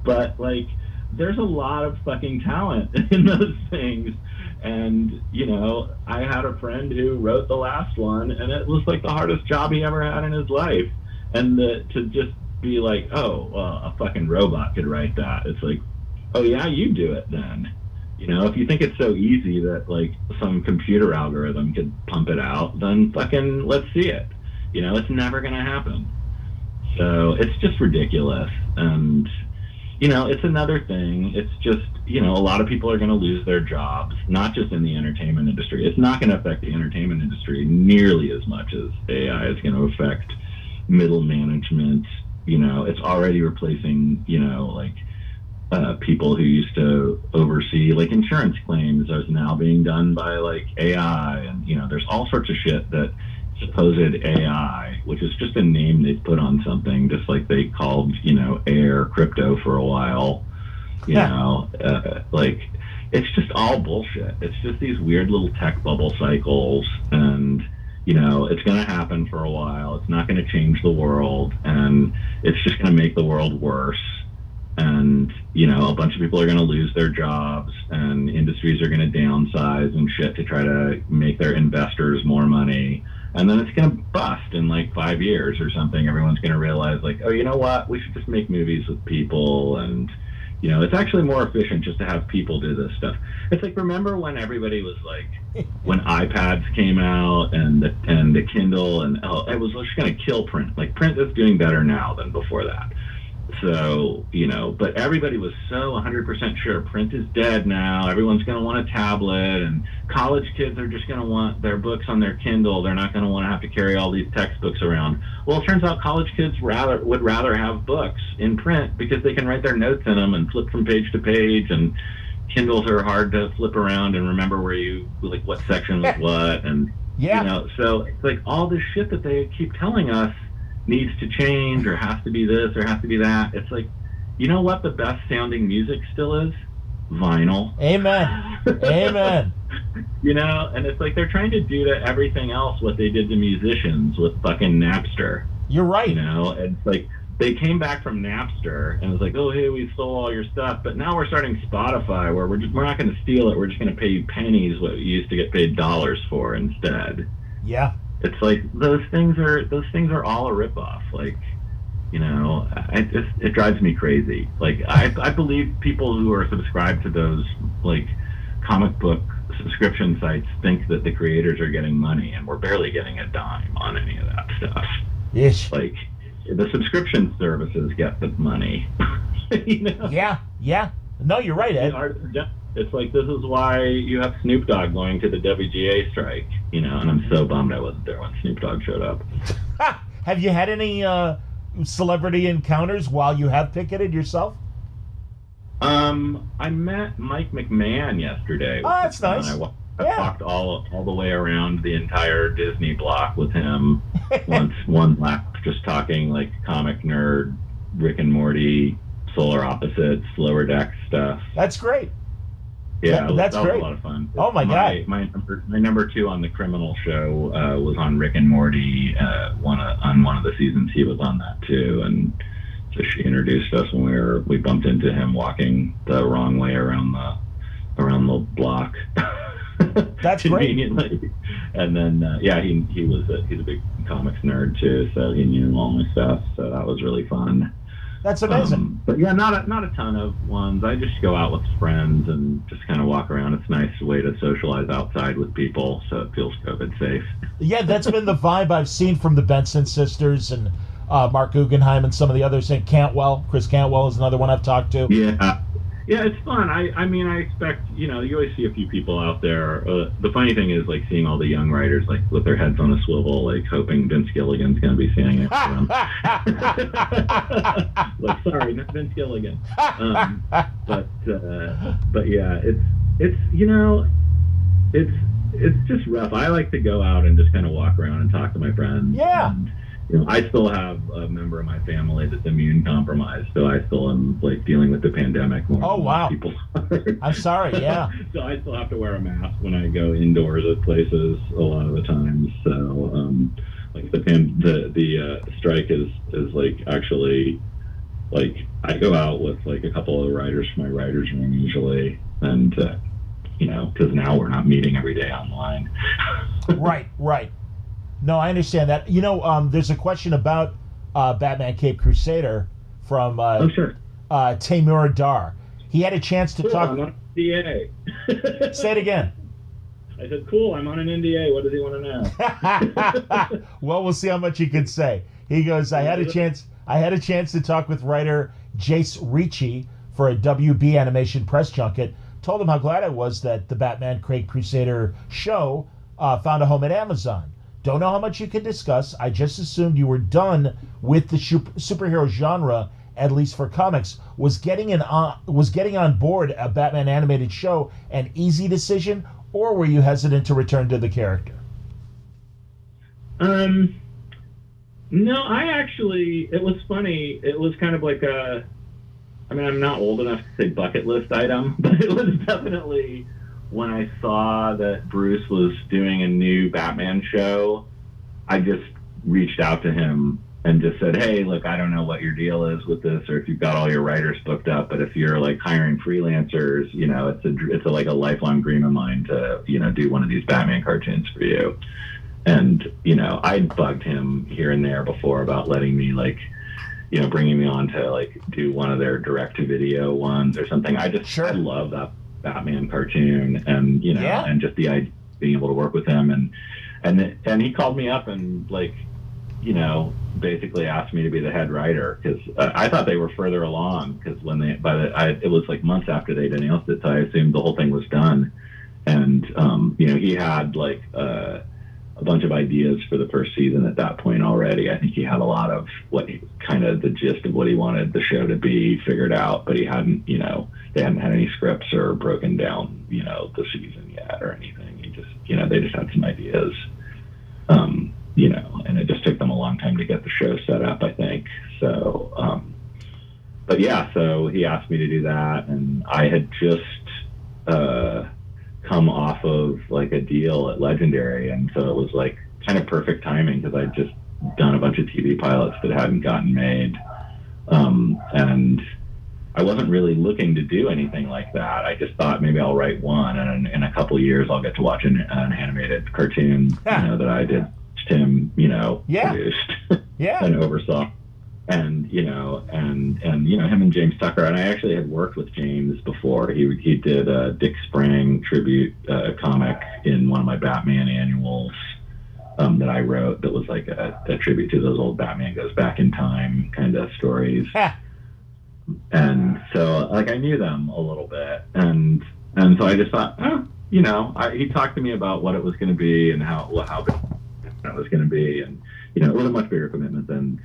Speaker 2: But like, there's a lot of fucking talent in those things. And, you know, I had a friend who wrote the last one, and it was like the hardest job he ever had in his life. And to just be like, oh, well, a fucking robot could write that. It's like, oh yeah, you do it then. You know, if you think it's so easy that like some computer algorithm could pump it out, then fucking let's see it. You know, it's never going to happen. So it's just ridiculous. And, you know, it's another thing. It's just, you know, a lot of people are going to lose their jobs, not just in the entertainment industry. It's not going to affect the entertainment industry nearly as much as AI is going to affect middle management. You know, it's already replacing, you know, like, people who used to oversee like insurance claims is now being done by like AI, and you know, there's all sorts of shit that supposed AI, which is just a name they put on something, just like they called, you know, air crypto for a while. You know, like, it's just all bullshit. It's just these weird little tech bubble cycles, and you know, it's going to happen for a while. It's not going to change the world, and it's just going to make the world worse. And, you know, a bunch of people are going to lose their jobs, and industries are going to downsize and shit to try to make their investors more money. And then it's going to bust in like 5 years or something. Everyone's going to realize like, oh, you know what? We should just make movies with people. And, you know, it's actually more efficient just to have people do this stuff. It's like, remember when everybody was like, when iPads came out and the Kindle, and it was just going to kill print. Like, print is doing better now than before that. So, you know, but everybody was so 100% sure print is dead now. Everyone's going to want a tablet, and college kids are just going to want their books on their Kindle. They're not going to want to have to carry all these textbooks around. Well, it turns out college kids would rather have books in print because they can write their notes in them and flip from page to page, and Kindles are hard to flip around and remember where you, like, what section was what. And, you know, so it's like all this shit that they keep telling us needs to change, or has to be this, or has to be that. It's like, you know what the best sounding music still is? Vinyl.
Speaker 3: Amen. Amen.
Speaker 2: You know, and it's like they're trying to do to everything else what they did to musicians with fucking Napster.
Speaker 3: You're right.
Speaker 2: You know, it's like they came back from Napster and it was like, oh, hey, we stole all your stuff, but now we're starting Spotify, where we're not going to steal it. We're just going to pay you pennies what you used to get paid dollars for instead.
Speaker 3: Yeah.
Speaker 2: It's like those things are all a ripoff. Like, you know, it drives me crazy. Like, I believe people who are subscribed to those like comic book subscription sites think that the creators are getting money, and we're barely getting a dime on any of that stuff.
Speaker 3: Yes.
Speaker 2: Like, the subscription services get the money. You know?
Speaker 3: Yeah. No, you're right, Ed.
Speaker 2: It's like, this is why you have Snoop Dogg going to the WGA strike, you know, and I'm so bummed I wasn't there when Snoop Dogg showed up.
Speaker 3: Have you had any celebrity encounters while you have picketed yourself?
Speaker 2: I met Mike McMahon yesterday.
Speaker 3: Oh, that's nice.
Speaker 2: I walked all the way around the entire Disney block with him one lap, just talking like comic nerd, Rick and Morty, Solar Opposites, Lower Deck stuff.
Speaker 3: That's great.
Speaker 2: Yeah,
Speaker 3: that's
Speaker 2: that
Speaker 3: great.
Speaker 2: was a lot of fun.
Speaker 3: Oh my God!
Speaker 2: My number 2 on the Criminal show was on Rick and Morty. On one of the seasons, he was on that too, and so she introduced us when we bumped into him walking the wrong way around the block.
Speaker 3: That's great.
Speaker 2: And then he's a big comics nerd too, so he knew all my stuff. So that was really fun.
Speaker 3: That's amazing.
Speaker 2: But yeah, not a ton of ones. I just go out with friends and just kind of walk around. It's a nice way to socialize outside with people, so it feels COVID safe.
Speaker 3: Yeah, that's been the vibe I've seen from the Benson sisters and Mark Guggenheim and some of the others. And Chris Cantwell is another one I've talked to.
Speaker 2: Yeah, it's fun. I mean, I expect, you always see a few people out there. The funny thing is, like, seeing all the young writers, like, with their heads on a swivel, like, hoping Vince Gilligan's going to be standing next to them. Like, sorry, not Vince Gilligan. But yeah, it's just rough. I like to go out and just kind of walk around and talk to my friends.
Speaker 3: Yeah.
Speaker 2: And, I still have a member of my family that's immune compromised, so I still am like dealing with the pandemic more.
Speaker 3: Oh, wow.
Speaker 2: People.
Speaker 3: I'm sorry. Yeah.
Speaker 2: So I still have to wear a mask when I go indoors at places a lot of the times. So like the strike is like actually like I go out with like a couple of writers from my writers' room usually, and because now we're not meeting every day online.
Speaker 3: Right. No, I understand that. There's a question about Batman Cape Crusader from Taimur Dar. He had a chance to talk.
Speaker 2: I'm on an NDA.
Speaker 3: Say it again.
Speaker 2: I said, cool, I'm on an NDA. What does he want to know?
Speaker 3: Well, we'll see how much he can say. He goes, I had a chance to talk with writer Jace Ricci for a WB Animation press junket. Told him how glad I was that the Batman Cape Crusader show found a home at Amazon. Don't know how much you can discuss. I just assumed you were done with the superhero genre, at least for comics. Was getting on board a Batman animated show an easy decision, or were you hesitant to return to the character?
Speaker 2: No, it was funny. It was kind of like I'm not old enough to say bucket list item, but it was definitely when I saw that Bruce was doing a new Batman show, I just reached out to him and just said, hey, look, I don't know what your deal is with this or if you've got all your writers booked up, but if you're like hiring freelancers, it's like a lifelong dream of mine to, do one of these Batman cartoons for you. And, I'd bugged him here and there before about letting me bringing me on to like do one of their direct to video ones or something. I love that Batman cartoon and and just the idea of being able to work with him and he called me up and basically asked me to be the head writer because I thought they were further along because it was like months after they'd announced it, so I assumed the whole thing was done. And he had like a bunch of ideas for the first season at that point already. I think he had a lot of the gist of what he wanted the show to be figured out, but he hadn't they hadn't had any scripts or broken down the season yet or anything. He just they just had some ideas. And it just took them a long time to get the show set up, I think. So, but yeah, so he asked me to do that, and I had just come off of like a deal at Legendary, and so it was like kind of perfect timing because I'd just done a bunch of TV pilots that hadn't gotten made, and I wasn't really looking to do anything like that. I just thought maybe I'll write one, and in a couple of years I'll get to watch an animated cartoon that I did. Tim, produced and oversaw. and him and James Tucker, and I actually had worked with James before. He did a Dick Sprang tribute comic in one of my Batman annuals that I wrote, that was like a tribute to those old Batman Goes Back in Time kind of stories. And so like I knew them a little bit, and so I just thought, he talked to me about what it was going to be and how big it was going to be, and it was a much bigger commitment than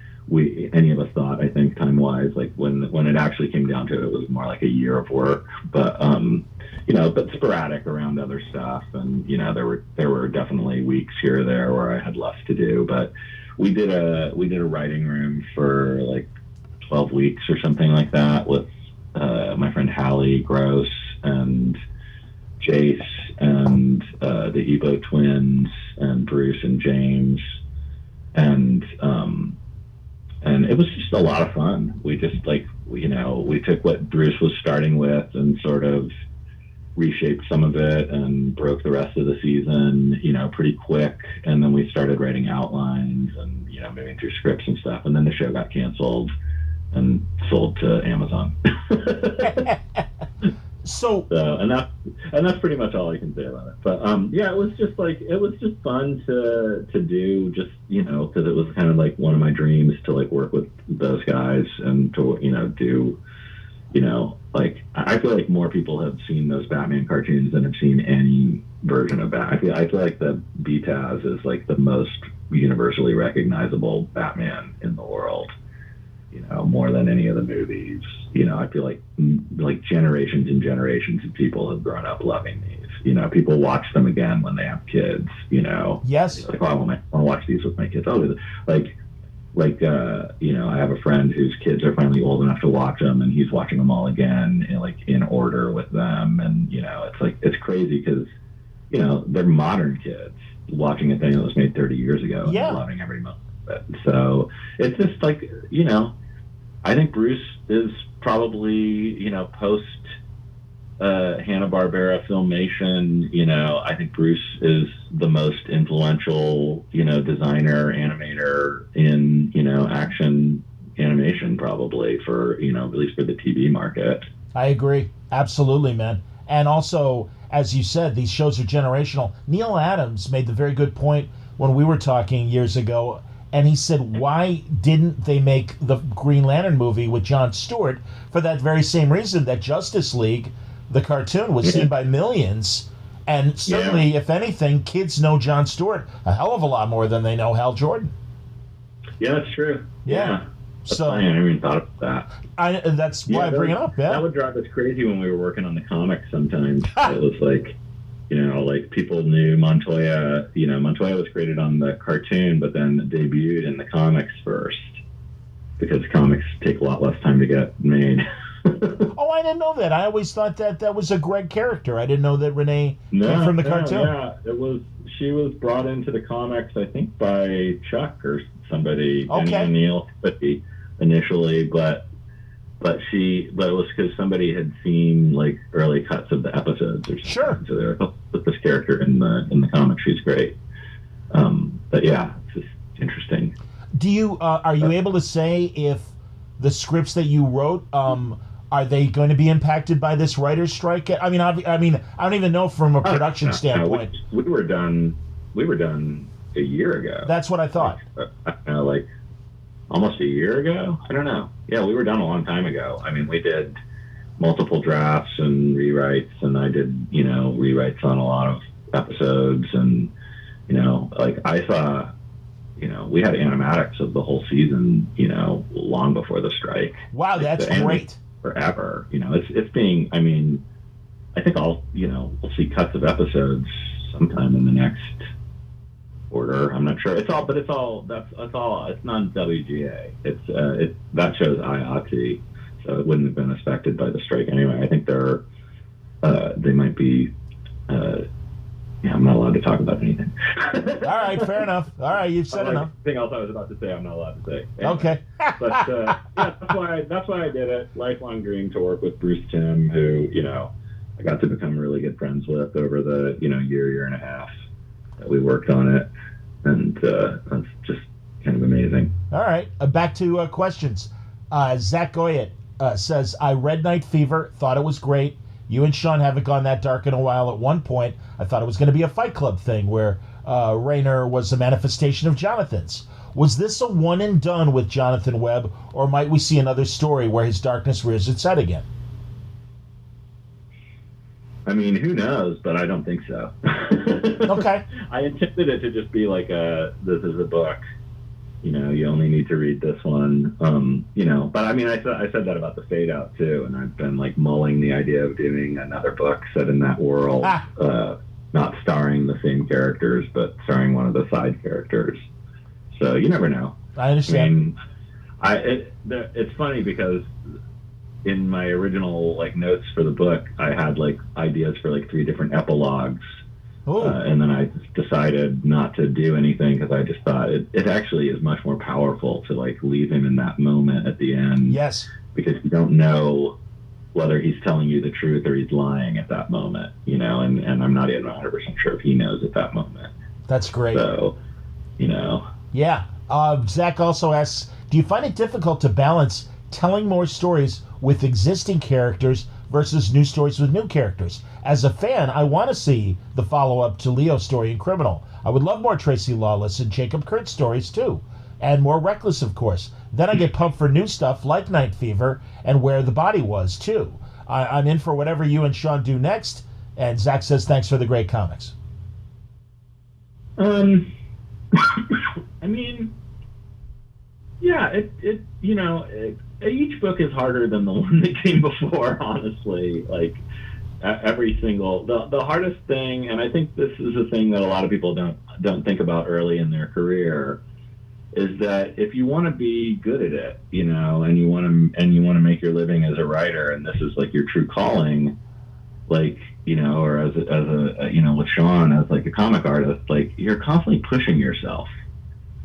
Speaker 2: any of us thought. I think time wise, like when it actually came down to it, it was more like a year of work, but but sporadic around other stuff, and there were definitely weeks here or there where I had less to do, but we did a writing room for like 12 weeks or something like that with my friend Hallie Gross and Jace and the Ebo twins and Bruce and James, and it was just a lot of fun. We just we took what Bruce was starting with and sort of reshaped some of it and broke the rest of the season, pretty quick, and then we started writing outlines and moving through scripts and stuff, and then the show got canceled and sold to Amazon. So and that's pretty much all I can say about it. But it was just fun to do, just because it was kind of like one of my dreams to like work with those guys and to do I feel like more people have seen those Batman cartoons than have seen any version of Batman. I feel like the BTAS is like the most universally recognizable Batman in the world. More than any of the movies. I feel like generations and generations of people have grown up loving these. People watch them again when they have kids.
Speaker 3: Yes.
Speaker 2: Like, I want to watch these with my kids. I have a friend whose kids are finally old enough to watch them, and he's watching them all again, in order with them. And it's crazy because they're modern kids watching a thing that was made 30 years ago and loving every moment of it. So it's just I think Bruce is probably, post Hanna-Barbera Filmation, I think Bruce is the most influential, designer, animator in, action animation, probably for, at least for the TV market.
Speaker 3: I agree. Absolutely, man. And also, as you said, these shows are generational. Neil Adams made the very good point when we were talking years ago. And he said, why didn't they make the Green Lantern movie with Jon Stewart? For that very same reason, that Justice League, the cartoon, was seen by millions. And certainly, if anything, kids know Jon Stewart a hell of a lot more than they know Hal Jordan.
Speaker 2: Yeah, that's true.
Speaker 3: Yeah.
Speaker 2: That's funny. I never even thought about that.
Speaker 3: That's why I bring it up,
Speaker 2: That would drive us crazy when we were working on the comics sometimes. It was like, people knew Montoya, Montoya was created on the cartoon, but then debuted in the comics first, because comics take a lot less time to get made.
Speaker 3: Oh, I didn't know that. I always thought that was a Greg character. I didn't know that Renee came from the cartoon.
Speaker 2: Yeah, she was brought into the comics, I think, by Chuck or somebody, Denny O'Neil, initially, but it was because somebody had seen like early cuts of the episodes or something.
Speaker 3: Sure.
Speaker 2: So they were with this character in the comics. She's great. But yeah, it's just interesting.
Speaker 3: Do you are you able to say if the scripts that you wrote are they going to be impacted by this writer's strike? I mean, I don't even know from a production standpoint.
Speaker 2: We were done a year ago.
Speaker 3: That's what I thought.
Speaker 2: Like almost a year ago. I don't know. Yeah, we were done a long time ago. I mean, we did multiple drafts and rewrites, and I did rewrites on a lot of episodes, and I saw. We had animatics of the whole season, long before the strike.
Speaker 3: Wow, that's great.
Speaker 2: Forever. It's being, I think we'll see cuts of episodes sometime in the next quarter. I'm not sure. It's not WGA. That show's IATI, so it wouldn't have been affected by the strike anyway. I think they might be, I'm not allowed to talk about anything.
Speaker 3: All right, fair enough. All right, you've said enough.
Speaker 2: Anything else I was about to say, I'm not allowed to say. Anyway.
Speaker 3: Okay.
Speaker 2: But that's why I did it. Lifelong dream to work with Bruce Timm, who I got to become really good friends with over the year and a half that we worked on it, and that's just kind of amazing.
Speaker 3: All right, back to questions. Zach Goyet says, I read Night Fever, thought it was great. You and Sean haven't gone that dark in a while. At one point, I thought it was going to be a Fight Club thing where Raynor was a manifestation of Jonathan's. Was this a one and done with Jonathan Webb, or might we see another story where his darkness rears its head again?
Speaker 2: I mean, who knows, but I don't think so.
Speaker 3: Okay.
Speaker 2: I intended it to just be like this is a book. You only need to read this one. But I mean, I said that about the Fade Out too, and I've been like mulling the idea of doing another book set in that world, not starring the same characters, but starring one of the side characters. So you never know.
Speaker 3: I understand.
Speaker 2: I mean, it's funny because in my original like notes for the book, I had like ideas for like 3 different epilogues. And then I decided not to do anything because I just thought it actually is much more powerful to like leave him in that moment at the end.
Speaker 3: Yes.
Speaker 2: Because you don't know whether he's telling you the truth or he's lying at that moment, and I'm not even 100% sure if he knows at that moment.
Speaker 3: That's great.
Speaker 2: So,
Speaker 3: Yeah. Zach also asks, do you find it difficult to balance telling more stories with existing characters versus new stories with new characters? As a fan, I want to see the follow-up to Leo's story in Criminal. I would love more Tracy Lawless and Jacob Kurtz stories, too. And more Reckless, of course. Then I get pumped for new stuff like Night Fever and Where the Body Was, too. I'm in for whatever you and Sean do next. And Zach says, thanks for the great comics.
Speaker 2: I mean, yeah, each book is harder than the one that came before, honestly. Like, every single, the hardest thing, and I think this is a thing that a lot of people don't think about early in their career, is that if you want to be good at it, and you want to make your living as a writer, and this is like your true calling, like, or as a with Sean as like a comic artist, like you're constantly pushing yourself.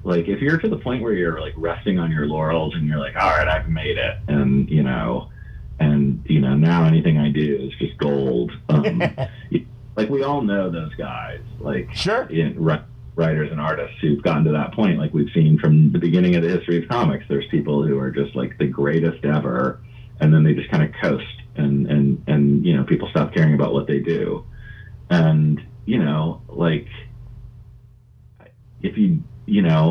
Speaker 2: Like if you're to the point where you're like resting on your laurels and you're like, all right, I've made it, and now anything I do is just gold. Like we all know those guys, like
Speaker 3: sure,
Speaker 2: writers and artists who've gotten to that point. Like we've seen from the beginning of the history of comics, there's people who are just like the greatest ever, and then they just kind of coast, and people stop caring about what they do, and like if you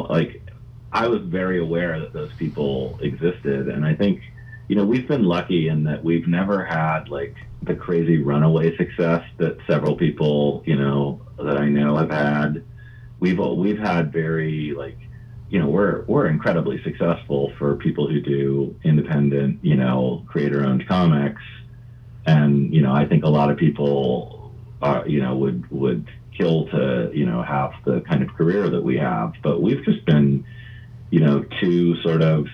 Speaker 2: like I was very aware that those people existed, and I think we've been lucky in that we've never had like the crazy runaway success that several people that I know have had. We've had very like we're incredibly successful for people who do independent creator-owned comics, and I think a lot of people would kill to have the kind of career that we have, but we've just been two sort of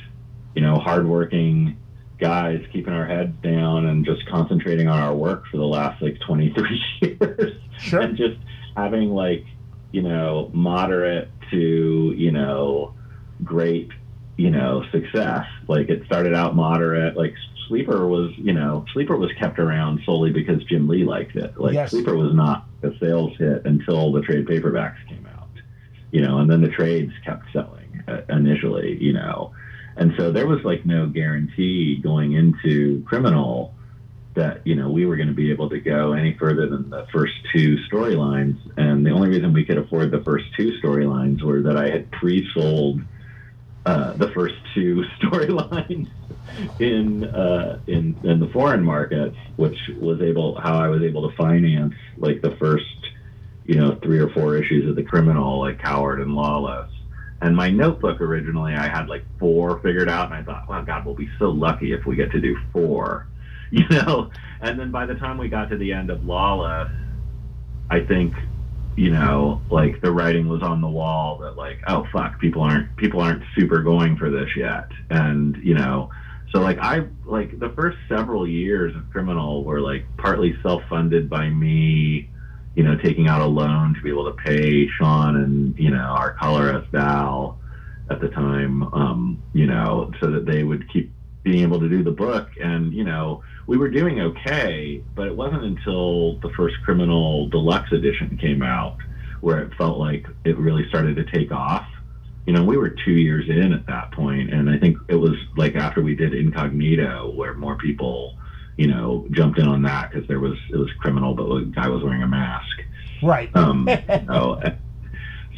Speaker 2: hardworking guys keeping our heads down and just concentrating on our work for the last like 23 years.
Speaker 3: Sure.
Speaker 2: And just having like moderate to great success. Like it started out moderate. Like Sleeper was kept around solely because Jim Lee liked it. Like yes. Sleeper was not a sales hit until the trade paperbacks came out, and then the trades kept selling initially, and so there was like no guarantee going into Criminal that we were going to be able to go any further than the first 2 storylines, and the only reason we could afford the first 2 storylines were that I had pre-sold the first 2 storylines in the foreign markets, which was how I was able to finance like the first 3 or 4 issues of the Criminal, like Coward and Lawless. And my notebook originally I had like 4 figured out, and I thought, well, God, we'll be so lucky if we get to do 4, And then by the time we got to the end of Lawless, I think like the writing was on the wall that like, oh fuck, people aren't super going for this yet, and so like the first several years of Criminal were like partly self-funded by me, taking out a loan to be able to pay Sean and our colorist Val at the time, so that they would keep being able to do the book, and we were doing okay, but it wasn't until the first Criminal Deluxe edition came out where it felt like it really started to take off. we were 2 years in at that point, and I think it was like after we did Incognito where more people, jumped in on that because it was criminal, but the guy was wearing a mask.
Speaker 3: Right.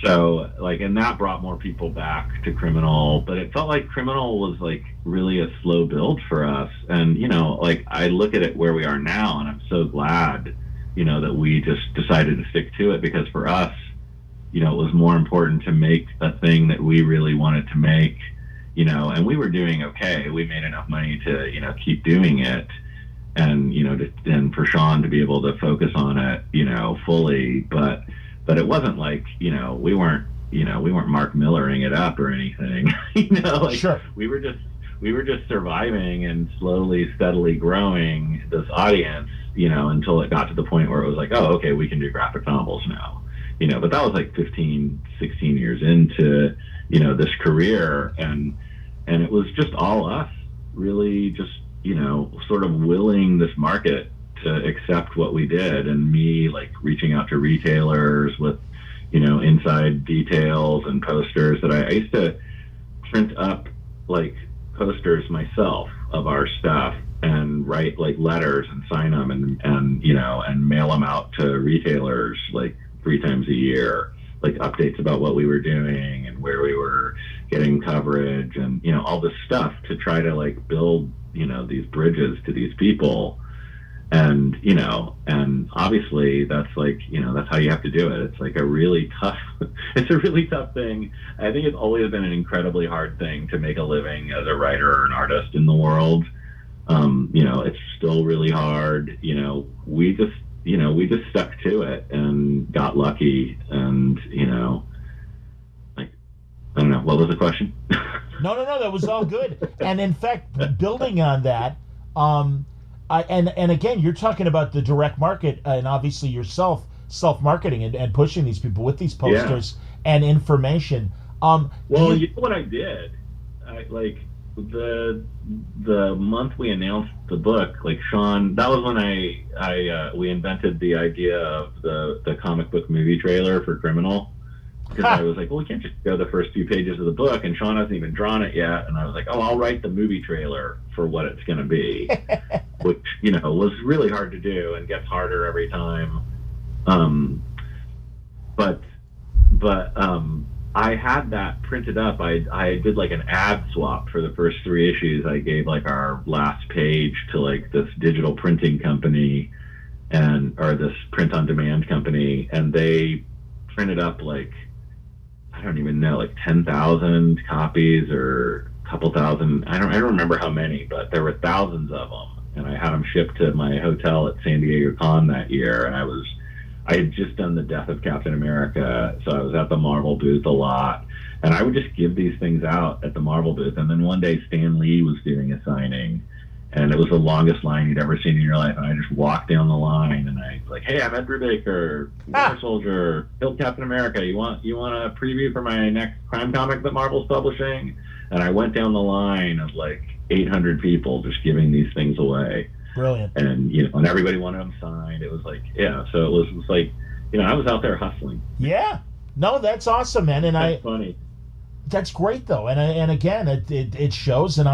Speaker 2: So like, and that brought more people back to criminal, but it felt like criminal was like really a slow build for us. And, like I look at it where we are now and I'm so glad, that we just decided to stick to it, because for us, it was more important to make a thing that we really wanted to make, and we were doing okay. We made enough money to, keep doing it. And, and for Sean to be able to focus on it, fully, but it wasn't like, we weren't Mark Millering it up or anything. Like
Speaker 3: Sure.
Speaker 2: we were just surviving and slowly, steadily growing this audience, until it got to the point where it was like, oh, okay, we can do graphic novels now. But that was like 15, 16 years into, this career, and it was just all us really just, sort of willing this market to accept what we did, and me like reaching out to retailers with, inside details and posters that I used to print up like posters myself of our stuff and write like letters and sign them and mail them out to retailers like 3 times a year, like updates about what we were doing and where we were getting coverage and, all this stuff to try to like build, these bridges to these people. And, and obviously that's like, that's how you have to do it. It's like a really tough thing. I think it's always been an incredibly hard thing to make a living as a writer or an artist in the world. It's still really hard. We just stuck to it and got lucky. And, like, I don't know, what was the question?
Speaker 3: No, that was all good. And in fact, building on that, and again, you're talking about the direct market and obviously yourself self-marketing and pushing these people with these posters and information.
Speaker 2: Well, you know what I did? Like the month we announced the book, like Sean, that was when we invented the idea of the comic book movie trailer for Criminal. Because I was like, well, we can't just go the first few pages of the book, and Sean hasn't even drawn it yet. And I was like, oh, I'll write the movie trailer for what it's going to be, which, was really hard to do and gets harder every time. But I had that printed up. I did like an ad swap for the first 3 issues. I gave like our last page to like this digital printing company or this print on demand company, and they printed up like, I don't even know, like 10,000 copies or a couple thousand. I don't remember how many, but there were thousands of them. And I had them shipped to my hotel at San Diego Con that year. And I had just done the Death of Captain America. So I was at the Marvel booth a lot. And I would just give these things out at the Marvel booth. And then one day Stan Lee was doing a signing. And it was the longest line you'd ever seen in your life. And I just walked down the line and I was like, hey, I'm Ed Brubaker, Winter Soldier, killed Captain America. You want a preview for my next crime comic that Marvel's publishing? And I went down the line of like 800 people just giving these things away.
Speaker 3: Brilliant.
Speaker 2: And, and everybody wanted them signed. It was like, so it was like, I was out there hustling.
Speaker 3: Yeah. No, that's awesome, man. And
Speaker 2: that's funny.
Speaker 3: That's great, though. And again, it shows, and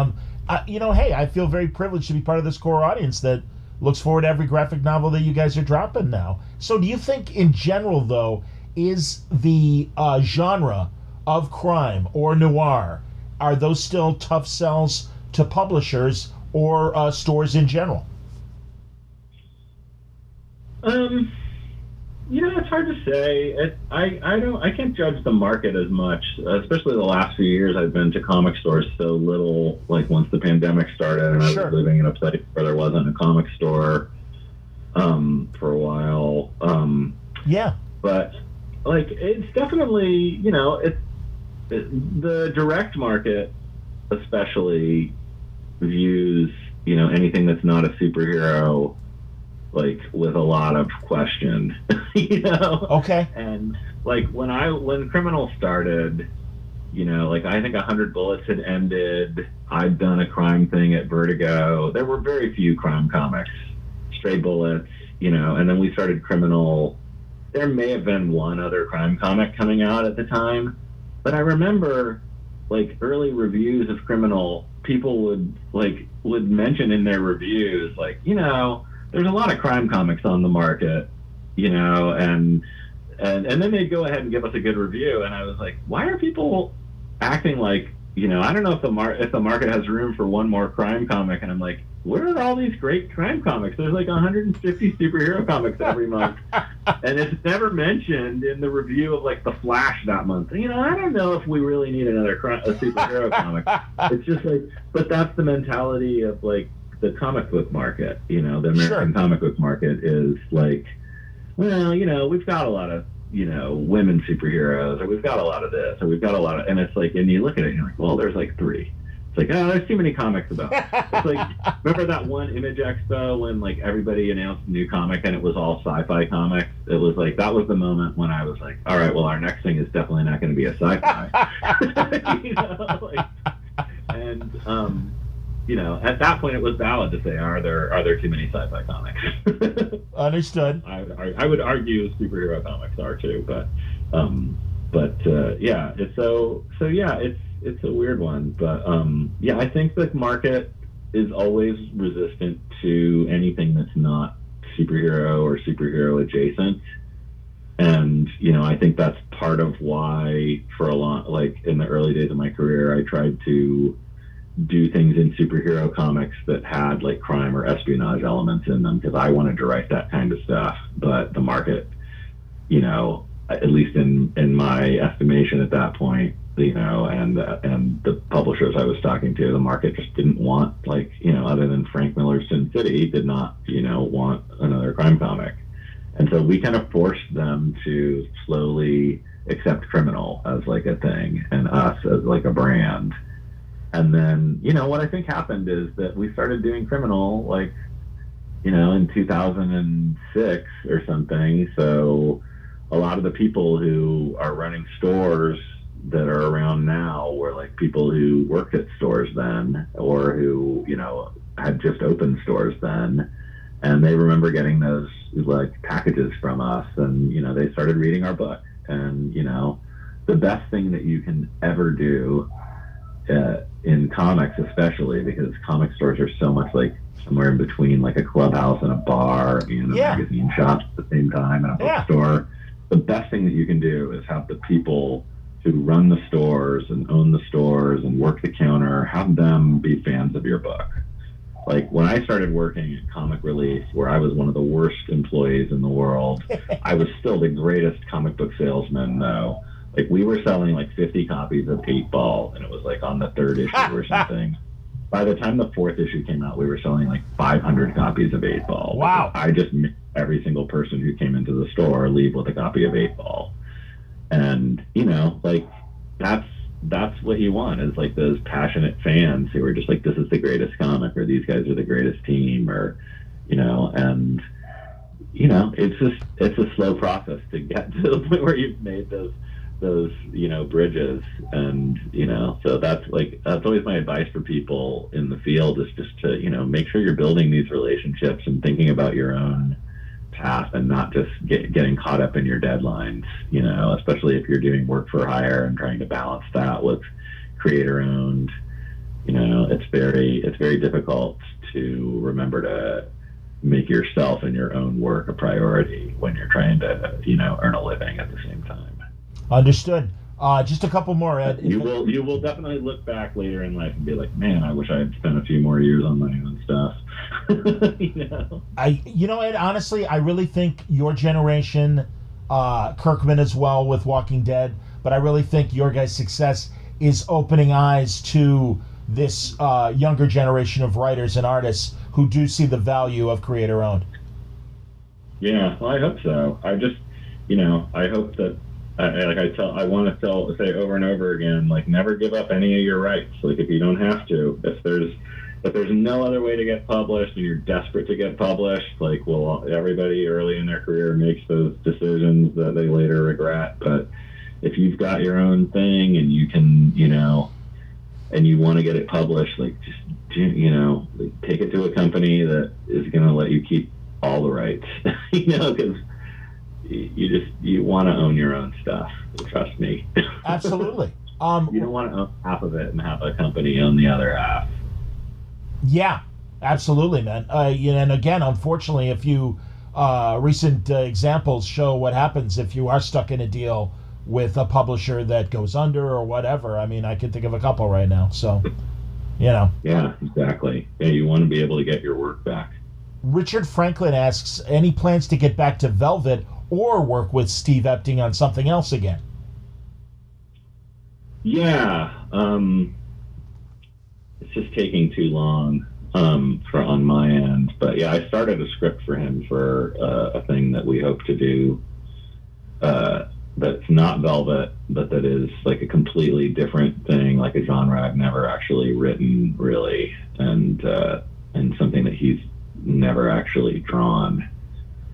Speaker 3: hey, I feel very privileged to be part of this core audience that looks forward to every graphic novel that you guys are dropping now. So do you think, in general, though, is the genre of crime or noir, are those still tough sells to publishers or stores in general?
Speaker 2: It's hard to say. I can't judge the market as much, especially the last few years. I've been to comic stores so little, like once the pandemic started and I was living in a place where there wasn't a comic store for a while.
Speaker 3: Yeah.
Speaker 2: But like, it's definitely, the direct market especially views, anything that's not a superhero like with a lot of question,
Speaker 3: Okay.
Speaker 2: And like when Criminal started, like I think 100 Bullets had ended. I'd done a crime thing at Vertigo. There were very few crime comics, Stray Bullets, and then we started Criminal. There may have been one other crime comic coming out at the time, but I remember like early reviews of Criminal, people would mention in their reviews like, there's a lot of crime comics on the market, and then they'd go ahead and give us a good review, and I was like, why are people acting like, I don't know if the market has room for one more crime comic, and I'm like, where are all these great crime comics? There's like 150 superhero comics every month, and it's never mentioned in the review of like The Flash that month. I don't know if we really need a superhero comic. It's just like, but that's the mentality of like the comic book market. The American comic book market is like, well, we've got a lot of women superheroes, or we've got a lot of this, or we've got a lot of, and it's like, and you look at it and you're like, well, there's like 3. It's like, oh, there's too many comics about it. It's like, remember that one Image Expo when like everybody announced a new comic and it was all sci-fi comics? It was like, that was the moment when I was like, all right, well, our next thing is definitely not going to be a sci-fi. At that point it was valid to say, are there too many sci-fi comics?
Speaker 3: Understood.
Speaker 2: I would argue superhero comics are too, but yeah, it's a weird one, but I think the market is always resistant to anything that's not superhero or superhero adjacent, and I think that's part of why for a long, like in the early days of my career, I tried to do things in superhero comics that had like crime or espionage elements in them, because I wanted to write that kind of stuff, but the market, at least in my estimation at that point, and the publishers I was talking to, the market just didn't want, like, other than Frank Miller's Sin City, did not, want another crime comic. And so we kind of forced them to slowly accept Criminal as like a thing and us as like a brand. And then, what I think happened is that we started doing Criminal like, in 2006 or something. So a lot of the people who are running stores that are around now were like people who worked at stores then, or who, had just opened stores then. And they remember getting those like packages from us, and, they started reading our book. And, the best thing that you can ever do in comics, especially because comic stores are so much like somewhere in between like a clubhouse and a bar and a magazine shop at the same time, and a bookstore. The best thing that you can do is have the people who run the stores and own the stores and work the counter, have them be fans of your book. Like when I started working at Comic Relief, where I was one of the worst employees in the world, I was still the greatest comic book salesman though. Like we were selling like 50 copies of 8-Ball, and it was like on the 3rd issue or something. By the time the 4th issue came out, we were selling like 500 copies of 8-Ball.
Speaker 3: Wow.
Speaker 2: I just made every single person who came into the store leave with a copy of 8-Ball. And, like that's what you want, is like those passionate fans who are just like, this is the greatest comic, or these guys are the greatest team, or, and, it's a slow process to get to the point where you've made those bridges. And, so that's always my advice for people in the field, is just to, make sure you're building these relationships and thinking about your own path, and not just getting caught up in your deadlines, especially if you're doing work for hire and trying to balance that with creator owned. It's very difficult to remember to make yourself and your own work a priority when you're trying to, earn a living at the same time.
Speaker 3: Understood. Just a couple more, Ed.
Speaker 2: You will definitely look back later in life and be like, man, I wish I had spent a few more years on my own stuff.
Speaker 3: Ed, honestly, I really think your generation, Kirkman as well with Walking Dead, but I really think your guys' success is opening eyes to this younger generation of writers and artists who do see the value of creator owned.
Speaker 2: Yeah, well, I hope so. I just, I hope that, I want to say over and over again, like, never give up any of your rights. Like, if you don't have to, if there's no other way to get published and you're desperate to get published, like, well, everybody early in their career makes those decisions that they later regret. But if you've got your own thing and you can, and you want to get it published, like, just, take it to a company that is going to let you keep all the rights, because you want to own your own stuff. Trust me.
Speaker 3: Absolutely.
Speaker 2: You don't want to own half of it and have a company own the other half.
Speaker 3: Yeah, absolutely, man. And again, unfortunately, if you recent examples show what happens if you are stuck in a deal with a publisher that goes under or whatever. I mean, I can think of a couple right now. So,
Speaker 2: Yeah, exactly. Yeah, you want to be able to get your work back.
Speaker 3: Richard Franklin asks, any plans to get back to Velvet or work with Steve Epting on something else again?
Speaker 2: Yeah, it's just taking too long on my end. But yeah, I started a script for him for a thing that we hope to do that's not Velvet, but that is like a completely different thing, like a genre I've never actually written, really, and something that he's never actually drawn.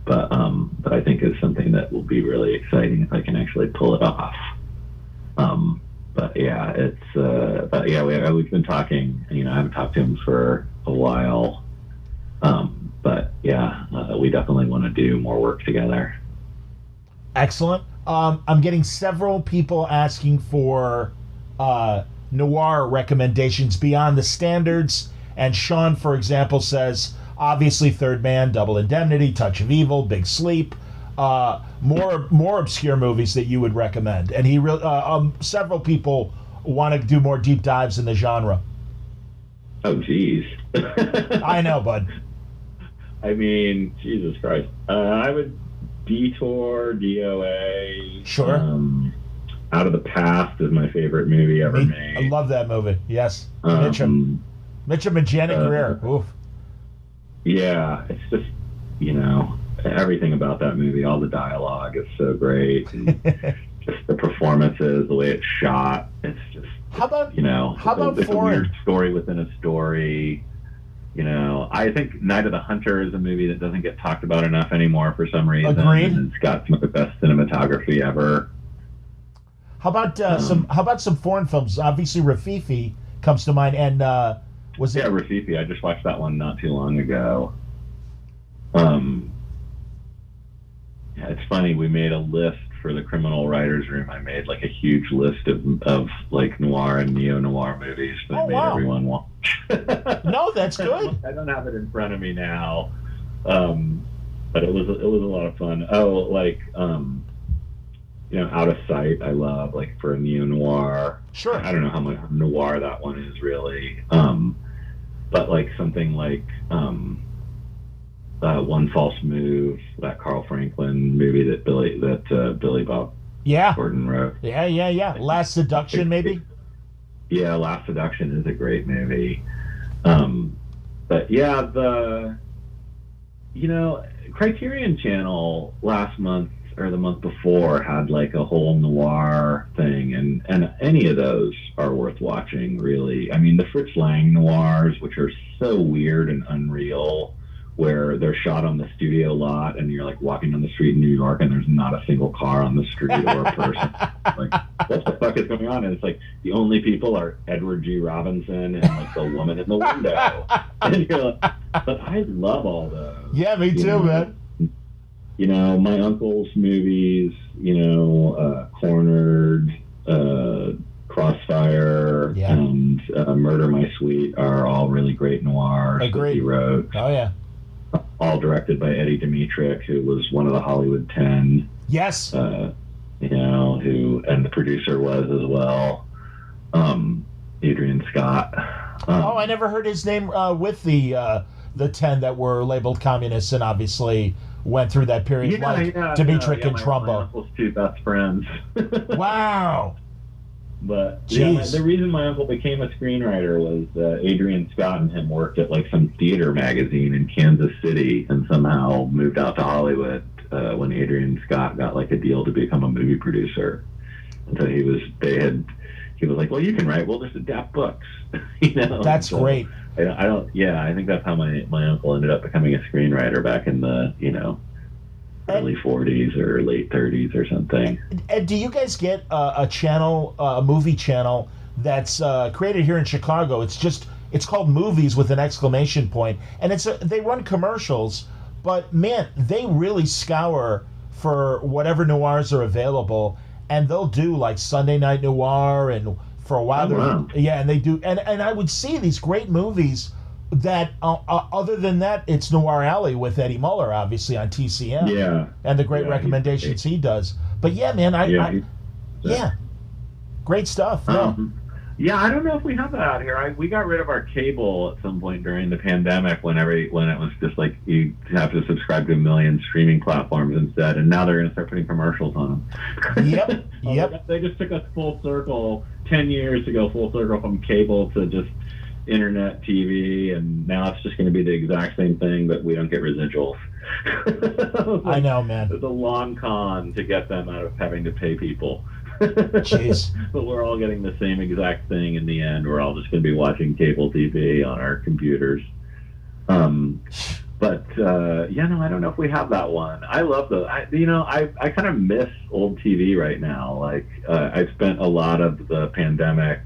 Speaker 2: But I think is something that will be really exciting if I can actually pull it off. But yeah, we've been talking. I haven't talked to him for a while. But yeah, we definitely want to do more work together.
Speaker 3: Excellent. I'm getting several people asking for noir recommendations beyond the standards. And Sean, for example, says, obviously Third Man, Double Indemnity, Touch of Evil, Big Sleep. More obscure movies that you would recommend. And he several people want to do more deep dives in the genre.
Speaker 2: Oh, geez.
Speaker 3: I know, bud.
Speaker 2: I mean, Jesus Christ. I would Detour, DOA.
Speaker 3: Sure.
Speaker 2: Out of the Past is my favorite movie ever made.
Speaker 3: I love that movie. Yes. Mitchum and Janet Greer. Oof.
Speaker 2: Yeah, it's just, everything about that movie, all the dialogue is so great. And just the performances, the way it's shot. It's just,
Speaker 3: how about
Speaker 2: it's a weird story within a story. I think Night of the Hunter is a movie that doesn't get talked about enough anymore for some reason.
Speaker 3: Agreed.
Speaker 2: And it's got some of the best cinematography ever.
Speaker 3: How about some foreign films? Obviously, Rafifi comes to mind, and was it?
Speaker 2: Yeah, Rafifi. I just watched that one not too long ago. Yeah, it's funny. We made a list for the Criminal Writers Room. I made like a huge list of like noir and neo-noir movies that I made everyone watch.
Speaker 3: No, that's good.
Speaker 2: I don't have it in front of me now, but it was a lot of fun. Oh, like Out of Sight. I love, like, for a neo-noir.
Speaker 3: Sure.
Speaker 2: I don't know how much noir that one is really, but like something like One False Move, that Carl Franklin movie that Billy Bob Gordon wrote.
Speaker 3: Yeah. Last Seduction, maybe.
Speaker 2: Yeah, Last Seduction is a great movie. But yeah, Criterion Channel last month or the month before had like a whole noir thing, and any of those are worth watching, really. I mean, the Fritz Lang noirs, which are so weird and unreal, where they're shot on the studio lot and you're like walking down the street in New York and there's not a single car on the street or a person. Like, what the fuck is going on? And it's like the only people are Edward G. Robinson and like the woman in the window. And you're like, but I love all those.
Speaker 3: Yeah, me too, man.
Speaker 2: My uncle's movies, Cornered, Crossfire, and Murder My Sweet are all really great noirs that he wrote.
Speaker 3: Oh, yeah.
Speaker 2: All directed by Eddie Dimitrich, who was one of the Hollywood 10.
Speaker 3: Yes.
Speaker 2: And the producer was as well. Adrian Scott.
Speaker 3: I never heard his name with the 10 that were labeled communists and obviously went through that period, Dimitrich and Trumbo.
Speaker 2: My uncle's two best friends.
Speaker 3: Wow.
Speaker 2: But the reason my uncle became a screenwriter was Adrian Scott and him worked at like some theater magazine in Kansas City and somehow moved out to Hollywood when Adrian Scott got like a deal to become a movie producer. And so he was like, well, you can write. We'll just adapt books.
Speaker 3: That's great.
Speaker 2: I think that's how my uncle ended up becoming a screenwriter back in the, early 40s or late 30s or something.
Speaker 3: And do you guys get a channel, a movie channel that's created here in Chicago? It's called Movies with an exclamation point, and they run commercials, but man, they really scour for whatever noirs are available, and they'll do like Sunday Night Noir, and for a while, yeah, and they do, and I would see these great movies that, other than that, it's Noir Alley with Eddie Muller, obviously on TCM, and the great recommendations he does. But yeah, man, yeah, great stuff.
Speaker 2: Yeah, I don't know if we have that out here. We got rid of our cable at some point during the pandemic when it was just like you have to subscribe to a million streaming platforms instead, and now they're going to start putting commercials on them.
Speaker 3: Yep.
Speaker 2: They just took us full circle 10 years to go full circle from cable to just internet TV, and now it's just going to be the exact same thing, but we don't get residuals.
Speaker 3: I know, man.
Speaker 2: It's a long con to get them out of having to pay people.
Speaker 3: Jeez.
Speaker 2: But we're all getting the same exact thing in the end. We're all just going to be watching cable TV on our computers. But I don't know if we have that one. I love I kind of miss old TV right now. Like, I've spent a lot of the pandemic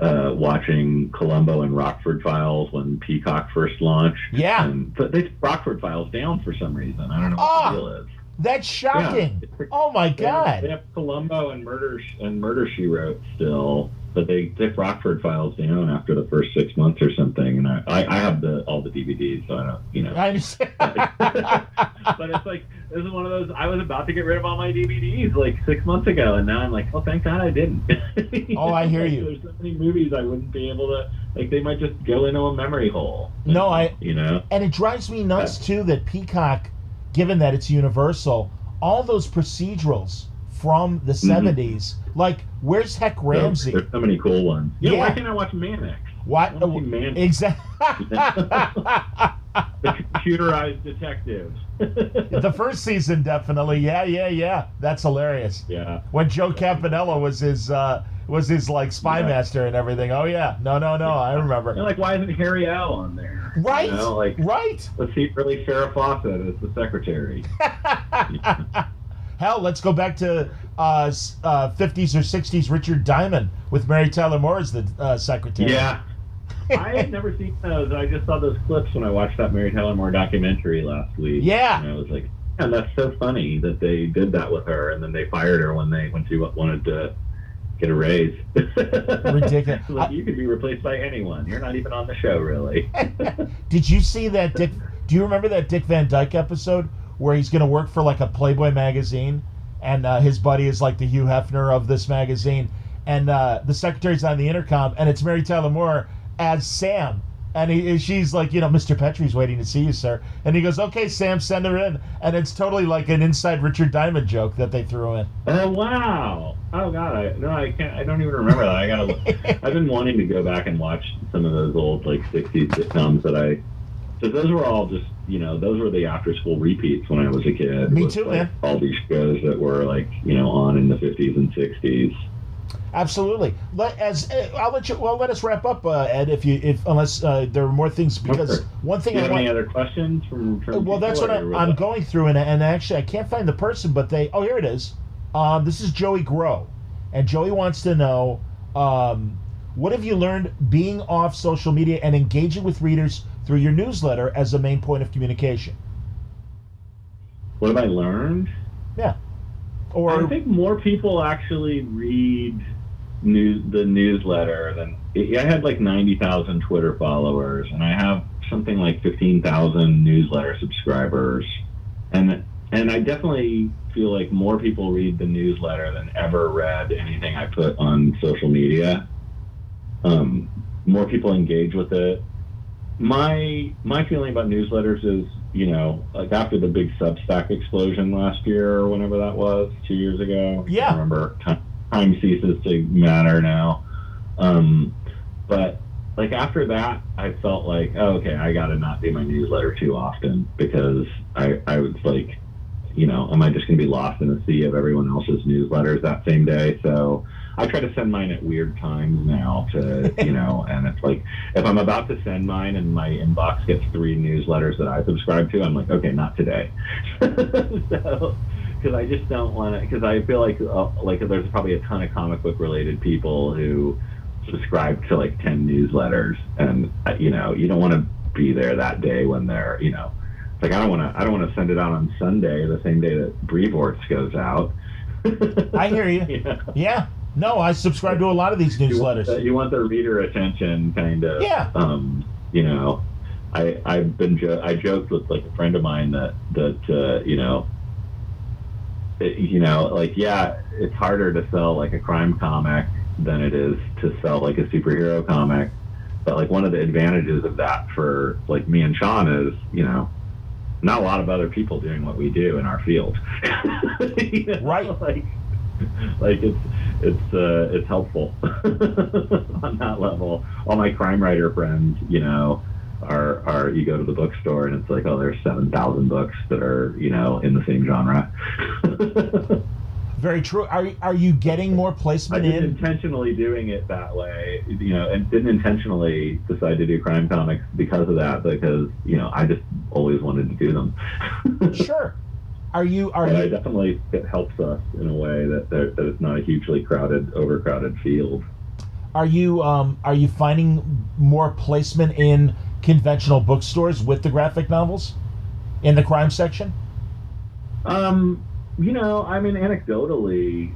Speaker 2: watching Columbo and Rockford Files when Peacock first launched.
Speaker 3: Yeah.
Speaker 2: But they took Rockford Files down for some reason. I don't know what the deal is.
Speaker 3: That's shocking. Yeah. Oh my God.
Speaker 2: They have Columbo and Murder She Wrote still, but they took Rockford Files down after the first 6 months or something. And I have all the DVDs, so I don't,
Speaker 3: I understand.
Speaker 2: But it's like, this is one of those, I was about to get rid of all my DVDs like 6 months ago, and now I'm like, oh, thank God I didn't.
Speaker 3: Oh, I hear you.
Speaker 2: There's so many movies I wouldn't be able to, like, they might just go into a memory hole.
Speaker 3: No,
Speaker 2: And
Speaker 3: it drives me nuts too that Peacock, given that it's Universal, all those procedurals from the 70s, like, where's Heck Ramsey?
Speaker 2: There's so many cool ones. Yeah, why can't I watch Mannix?
Speaker 3: What?
Speaker 2: Exactly. The computerized detective.
Speaker 3: The first season, definitely. Yeah. That's hilarious.
Speaker 2: Yeah.
Speaker 3: When Joe Campanella was his like spy master and everything. Oh yeah. No. I remember.
Speaker 2: And like, why isn't Harry L on there?
Speaker 3: Right. Right.
Speaker 2: Let's see really Farrah Fawcett as the secretary.
Speaker 3: Hell, let's go back to 50s or 60s Richard Diamond with Mary Tyler Moore as the secretary.
Speaker 2: Yeah. I had never seen those. I just saw those clips when I watched that Mary Tyler Moore documentary last week.
Speaker 3: Yeah.
Speaker 2: And I was like, and that's so funny that they did that with her, and then they fired her when she wanted to get a raise.
Speaker 3: Ridiculous.
Speaker 2: Like, you could be replaced by anyone. You're not even on the show, really.
Speaker 3: Did you see that do you remember that Dick Van Dyke episode where he's going to work for like a Playboy magazine, and his buddy is like the Hugh Hefner of this magazine, and the secretary's on the intercom, and it's Mary Tyler Moore as Sam, and she's like, Mr. Petrie's waiting to see you, sir, and he goes, okay, Sam, send her in, and it's totally like an inside Richard Diamond joke that they threw in.
Speaker 2: Oh wow! Oh God, I can't. I don't even remember that. I gotta look. I've been wanting to go back and watch some of those old like 60s sitcoms because those were all just, those were the after-school repeats when I was a kid.
Speaker 3: Me too, man.
Speaker 2: All these shows that were like, on in the 50s and 60s.
Speaker 3: Absolutely. Let us wrap up, Ed. Unless there are more things, because one thing.
Speaker 2: Do you have any other questions from
Speaker 3: well, that's what I'm going through, and actually I can't find the person, but here it is. This is Joey Grow, and Joey wants to know, what have you learned being off social media and engaging with readers through your newsletter as a main point of communication?
Speaker 2: What have I learned?
Speaker 3: Yeah.
Speaker 2: I think more people actually read the newsletter than I had like 90,000 Twitter followers, and I have something like 15,000 newsletter subscribers, and I definitely feel like more people read the newsletter than ever read anything I put on social media. More people engage with it. My feeling about newsletters is, like after the big Substack explosion last year or whenever that was, 2 years ago.
Speaker 3: Yeah.
Speaker 2: I remember time ceases to matter now. But like after that, I felt like, oh, okay, I got to not do my newsletter too often, because I was like, am I just going to be lost in a sea of everyone else's newsletters that same day? So I try to send mine at weird times now to, and it's like, if I'm about to send mine and my inbox gets 3 newsletters that I subscribe to, I'm like, okay, not today. So, because I just don't want to, because I feel like there's probably a ton of comic book related people who subscribe to like 10 newsletters, and, you don't want to be there that day when they're, Like I don't want to send it out on Sunday, the same day that Brevorts goes out.
Speaker 3: I hear you.
Speaker 2: Yeah.
Speaker 3: Yeah. No, I subscribe to a lot of these newsletters.
Speaker 2: You want the reader attention, kind of.
Speaker 3: Yeah.
Speaker 2: You know, I joked with like a friend of mine that like, yeah, it's harder to sell like a crime comic than it is to sell like a superhero comic. But like one of the advantages of that for like me and Sean is, not a lot of other people doing what we do in our field.
Speaker 3: Right.
Speaker 2: Like it's helpful on that level. All my crime writer friends, are you go to the bookstore and it's like, oh, there's 7,000 books that are, in the same genre.
Speaker 3: Very true. Are you getting more placement
Speaker 2: I didn't intentionally doing it that way, and didn't intentionally decide to do crime comics because of that, because, I just always wanted to do them.
Speaker 3: Sure. But
Speaker 2: I definitely, it helps us in a way that it's not a hugely overcrowded field.
Speaker 3: Are you finding more placement in conventional bookstores with the graphic novels in the crime section?
Speaker 2: Anecdotally,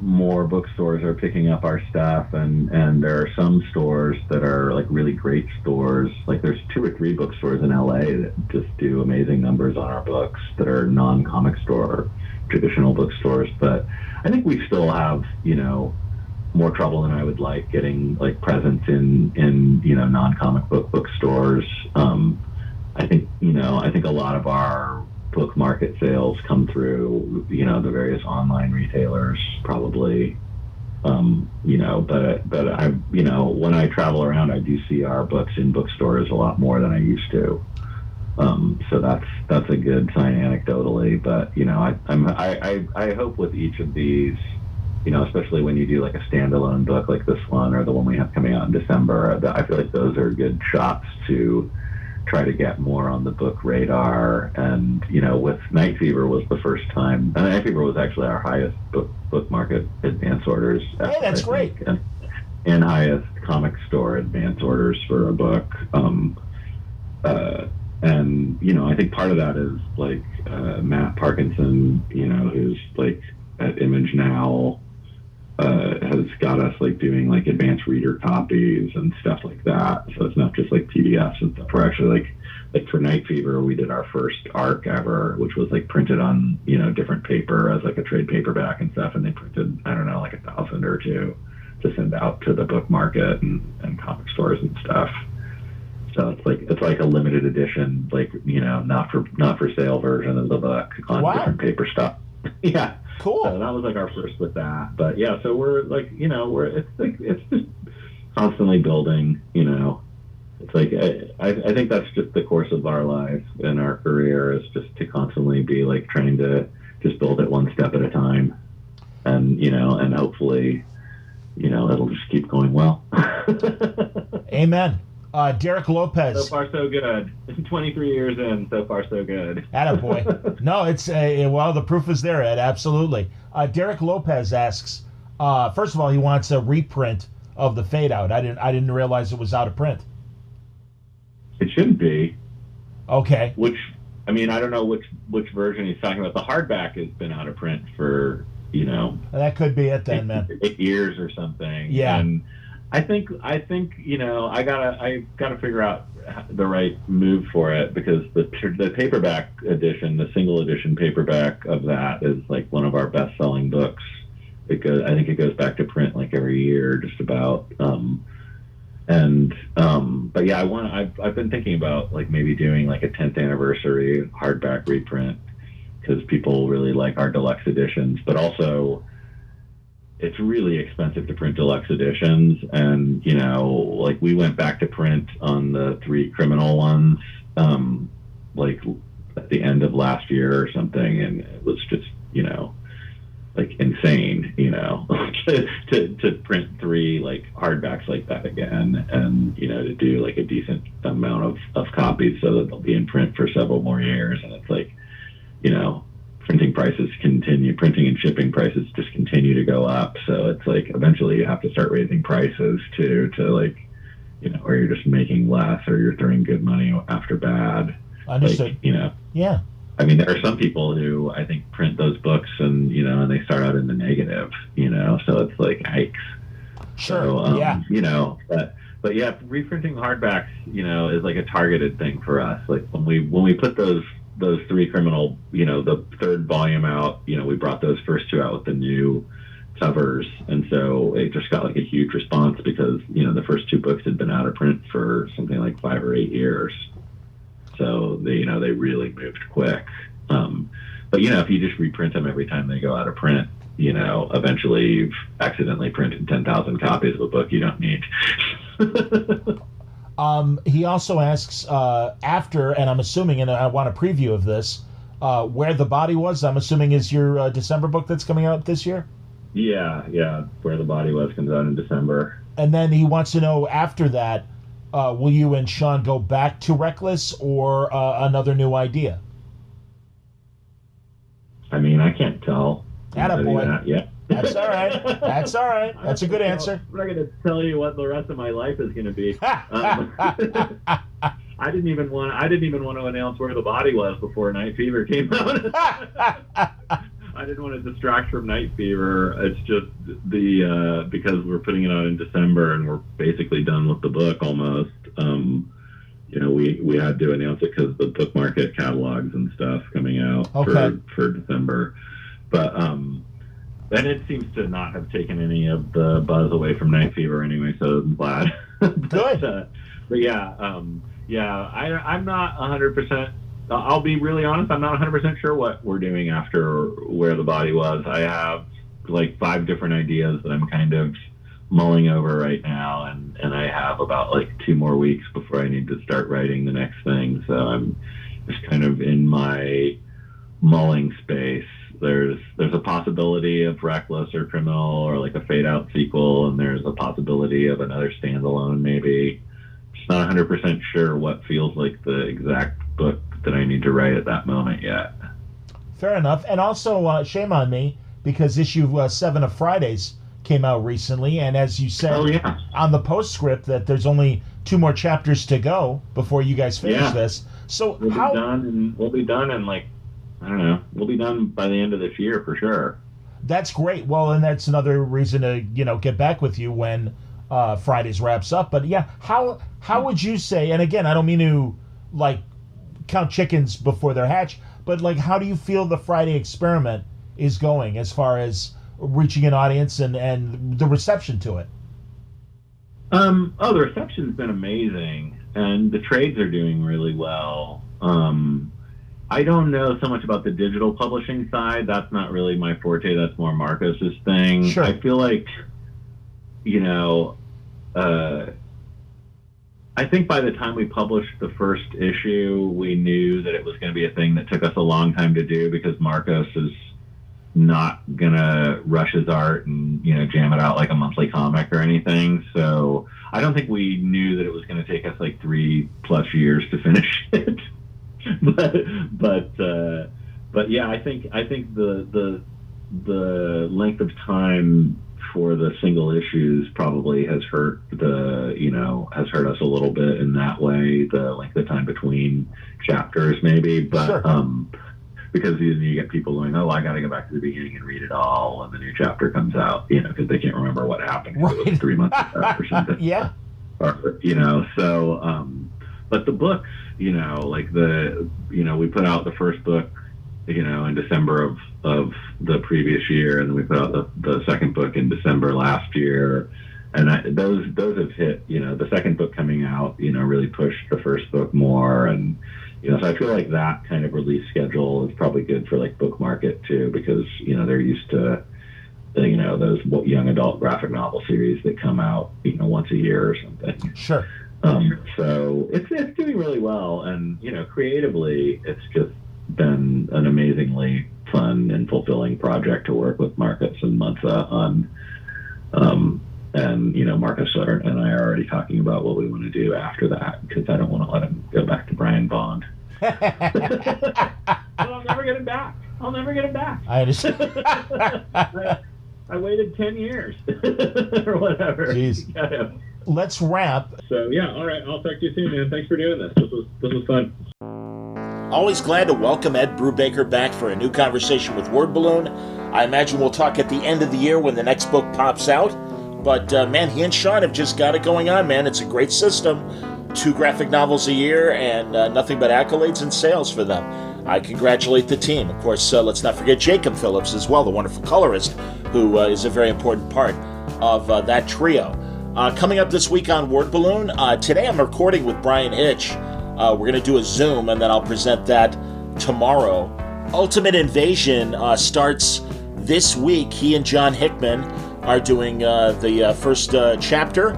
Speaker 2: more bookstores are picking up our stuff, and there are some stores that are like really great stores. Like there's 2 or 3 bookstores in LA that just do amazing numbers on our books that are non-comic store, traditional bookstores. But I think we still have, more trouble than I would like getting like presence in non-comic bookstores. I think a lot of our book market sales come through, the various online retailers probably. But I, when I travel around, I do see our books in bookstores a lot more than I used to. So that's a good sign anecdotally. But I hope with each of these, especially when you do like a standalone book like this one or the one we have coming out in December, I feel like those are good shots to try to get more on the book radar. And with Night Fever was the first time, and Night Fever was actually our highest book market advance orders ever,
Speaker 3: hey, that's great.
Speaker 2: And highest comic store advance orders for a book. And I think part of that is like Matt Parkinson, who's like at Image Now, has got us like doing like advanced reader copies and stuff like that. So it's not just like PDFs and stuff. We're actually like for Night Fever, we did our first arc ever, which was like printed on, different paper as like a trade paperback and stuff. And they printed, I don't know, like 1,000 or 2 to send out to the book market and comic stores and stuff. So it's like a limited edition, like, not for sale version of the book on different paper stuff. Yeah.
Speaker 3: Cool.
Speaker 2: So that was like our first with that. But yeah, so we're like, it's just constantly building, It's like, I think that's just the course of our life and our career, is just to constantly be like trying to just build it one step at a time. And, and hopefully, it'll just keep going well.
Speaker 3: Amen. Derek Lopez.
Speaker 2: So far, so good. 23 years in, so far, so good.
Speaker 3: Attaboy. No, it's the proof is there, Ed. Absolutely. Derek Lopez asks. First of all, he wants a reprint of the Fade Out. I didn't realize it was out of print.
Speaker 2: It shouldn't be.
Speaker 3: Okay.
Speaker 2: I don't know which version he's talking about. The hardback has been out of print for
Speaker 3: that could be it then, man.
Speaker 2: 8 years or something.
Speaker 3: Yeah.
Speaker 2: And I think I gotta figure out the right move for it, because the paperback edition, the single edition paperback of that, is like one of our best selling books. I think it goes back to print like every year, just about. But yeah, I've been thinking about like maybe doing like a 10th anniversary hardback reprint, because people really like our deluxe editions, but also it's really expensive to print deluxe editions. And, like we went back to print on the 3 criminal ones, like at the end of last year or something. And it was just, like insane, to print 3 like hardbacks like that again, and, to do like a decent amount of copies so that they'll be in print for several more years. And it's like, printing and shipping prices just continue to go up. So it's like eventually you have to start raising prices to like, or you're just making less, or you're throwing good money after bad.
Speaker 3: Understood.
Speaker 2: Like, you know,
Speaker 3: Yeah.
Speaker 2: I mean, there are some people who I think print those books and, you know, and they start out in the negative, you know, so it's like, yikes.
Speaker 3: Sure.
Speaker 2: So,
Speaker 3: Yeah.
Speaker 2: you know, but yeah, reprinting hardbacks, you know, is like a targeted thing for us. Like when we put those three criminal, you know, the third volume out, you know, we brought those first two out with the new covers, and so it just got like a huge response because, you know, the first two books had been out of print for something like 5 or 8 years. So they, you know, they really moved quick. But you know, if you just reprint them every time they go out of print, you know, eventually you've accidentally printed 10,000 copies of a book you don't need.
Speaker 3: He also asks after, and I'm assuming, and I want a preview of this, Where the Body Was, I'm assuming is your December book that's coming out this year?
Speaker 2: Yeah. Where the Body Was comes out in December.
Speaker 3: And then he wants to know after that, will you and Sean go back to Reckless or another new idea?
Speaker 2: I mean, I can't tell.
Speaker 3: Attaboy.
Speaker 2: Yeah.
Speaker 3: That's all right. That's all right. That's a good answer.
Speaker 2: I'm not going to tell you what the rest of my life is going to be. I didn't even want to announce Where the Body Was before Night Fever came out. I didn't want to distract from Night Fever. It's just because we're putting it out in December and we're basically done with the book almost. You know, we had to announce it because the book market catalogs and stuff coming out for December. But and it seems to not have taken any of the buzz away from Night Fever anyway, so I'm glad.
Speaker 3: Good.
Speaker 2: But yeah, I'm not 100%. I'll be really honest. I'm not 100% sure what we're doing after Where the Body Was. I have like 5 different ideas that I'm kind of mulling over right now, and I have about like 2 more weeks before I need to start writing the next thing. So I'm just kind of in my mulling space. There's a possibility of Reckless or Criminal or like a Fade Out sequel, and there's a possibility of another standalone maybe. Just not 100% sure what feels like the exact book that I need to write at that moment yet.
Speaker 3: Fair enough. And also, shame on me, because issue 7 of Fridays came out recently, and as you said on the postscript that there's only 2 more chapters to go before you guys finish this. So
Speaker 2: we'll be done in like, I don't know, we'll be done by the end of this year for sure.
Speaker 3: That's great. Well, and that's another reason to, you know, get back with you when Fridays wraps up. But yeah, how would you say, and again, I don't mean to like count chickens before they're hatched, but like, how do you feel the Friday experiment is going as far as reaching an audience and the reception to it?
Speaker 2: The reception's been amazing, and the trades are doing really well. I don't know so much about the digital publishing side. That's not really my forte. That's more Marcos's thing.
Speaker 3: Sure.
Speaker 2: I feel like, you know, I think by the time we published the first issue, we knew that it was going to be a thing that took us a long time to do because Marcos is not going to rush his art and, you know, jam it out like a monthly comic or anything. So I don't think we knew that it was going to take us like 3+ years to finish it. but yeah, I think the length of time for the single issues probably has hurt us a little bit in that way, the length of time between chapters maybe, but sure. Because you get people going, oh, I got to go back to the beginning and read it all when the new chapter comes out, you know, because they can't remember what happened. Right. It was 3 months ago or something. Yeah. Or, you know, so but the books, you know, like we put out the first book, you know, in December of the previous year, and then we put out the second book in December last year, and those have hit. You know, the second book coming out, you know, really pushed the first book more, and you know, so I feel like that kind of release schedule is probably good for like book market too, because you know they're used to, you know, those young adult graphic novel series that come out, you know, once a year or something.
Speaker 3: Sure.
Speaker 2: So it's doing really well, and you know, creatively, it's just been an amazingly fun and fulfilling project to work with Marcus and Munza on. And you know, Marcus and I are already talking about what we want to do after that, because I don't want to let him go back to Brian Bond. I'll never get him back. I understand. I waited 10 years or whatever.
Speaker 3: Jeez. Let's wrap.
Speaker 2: So yeah, all right. I'll talk to you soon, man. Thanks for doing this. This was fun.
Speaker 1: Always glad to welcome Ed Brubaker back for a new conversation with Word Balloon. I imagine we'll talk at the end of the year when the next book pops out. But, man, he and Sean have just got it going on, man. It's a great system. 2 graphic novels a year and nothing but accolades and sales for them. I congratulate the team. Of course, let's not forget Jacob Phillips as well, the wonderful colorist, who is a very important part of that trio. Coming up this week on Word Balloon, today I'm recording with Brian Hitch. We're going to do a Zoom, and then I'll present that tomorrow. Ultimate Invasion starts this week. He and John Hickman are doing the first chapter,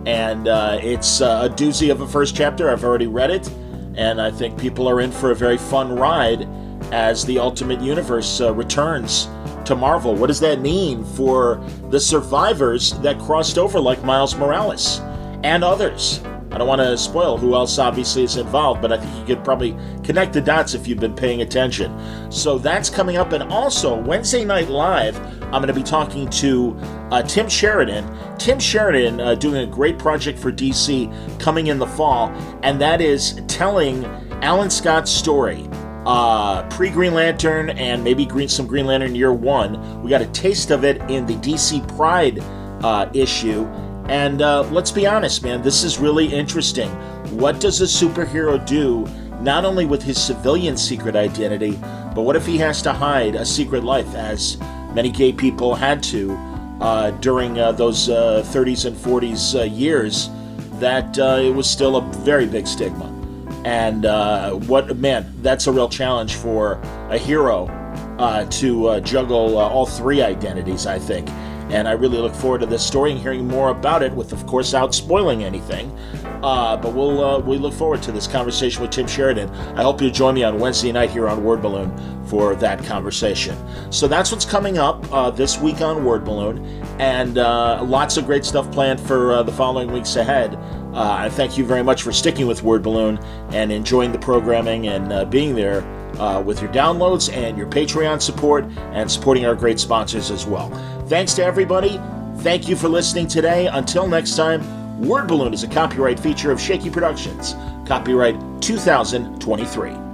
Speaker 1: and it's a doozy of a first chapter. I've already read it, and I think people are in for a very fun ride as the Ultimate Universe returns to Marvel. What does that mean for the survivors that crossed over, like Miles Morales and others? I don't want to spoil who else obviously is involved, but I think you could probably connect the dots if you've been paying attention. So that's coming up. And also, Wednesday Night Live, I'm going to be talking to Tim Sheridan. Tim Sheridan doing a great project for DC coming in the fall, and that is telling Alan Scott's story. Pre-Green Lantern and maybe some Green Lantern Year 1. We got a taste of it in the DC Pride issue. And let's be honest, man, this is really interesting. What does a superhero do, not only with his civilian secret identity, but what if he has to hide a secret life, as many gay people had to during those 30s and 40s years, that it was still a very big stigma. And that's a real challenge for a hero to juggle all 3 identities, I think. And I really look forward to this story and hearing more about it, with, of course, out spoiling anything. But we look forward to this conversation with Tim Sheridan. I hope you'll join me on Wednesday night here on Word Balloon for that conversation. So that's what's coming up this week on Word Balloon, and lots of great stuff planned for the following weeks ahead. I thank you very much for sticking with Word Balloon and enjoying the programming and being there with your downloads and your Patreon support and supporting our great sponsors as well. Thanks to everybody. Thank you for listening today. Until next time, Word Balloon is a copyright feature of Shaky Productions. Copyright 2023.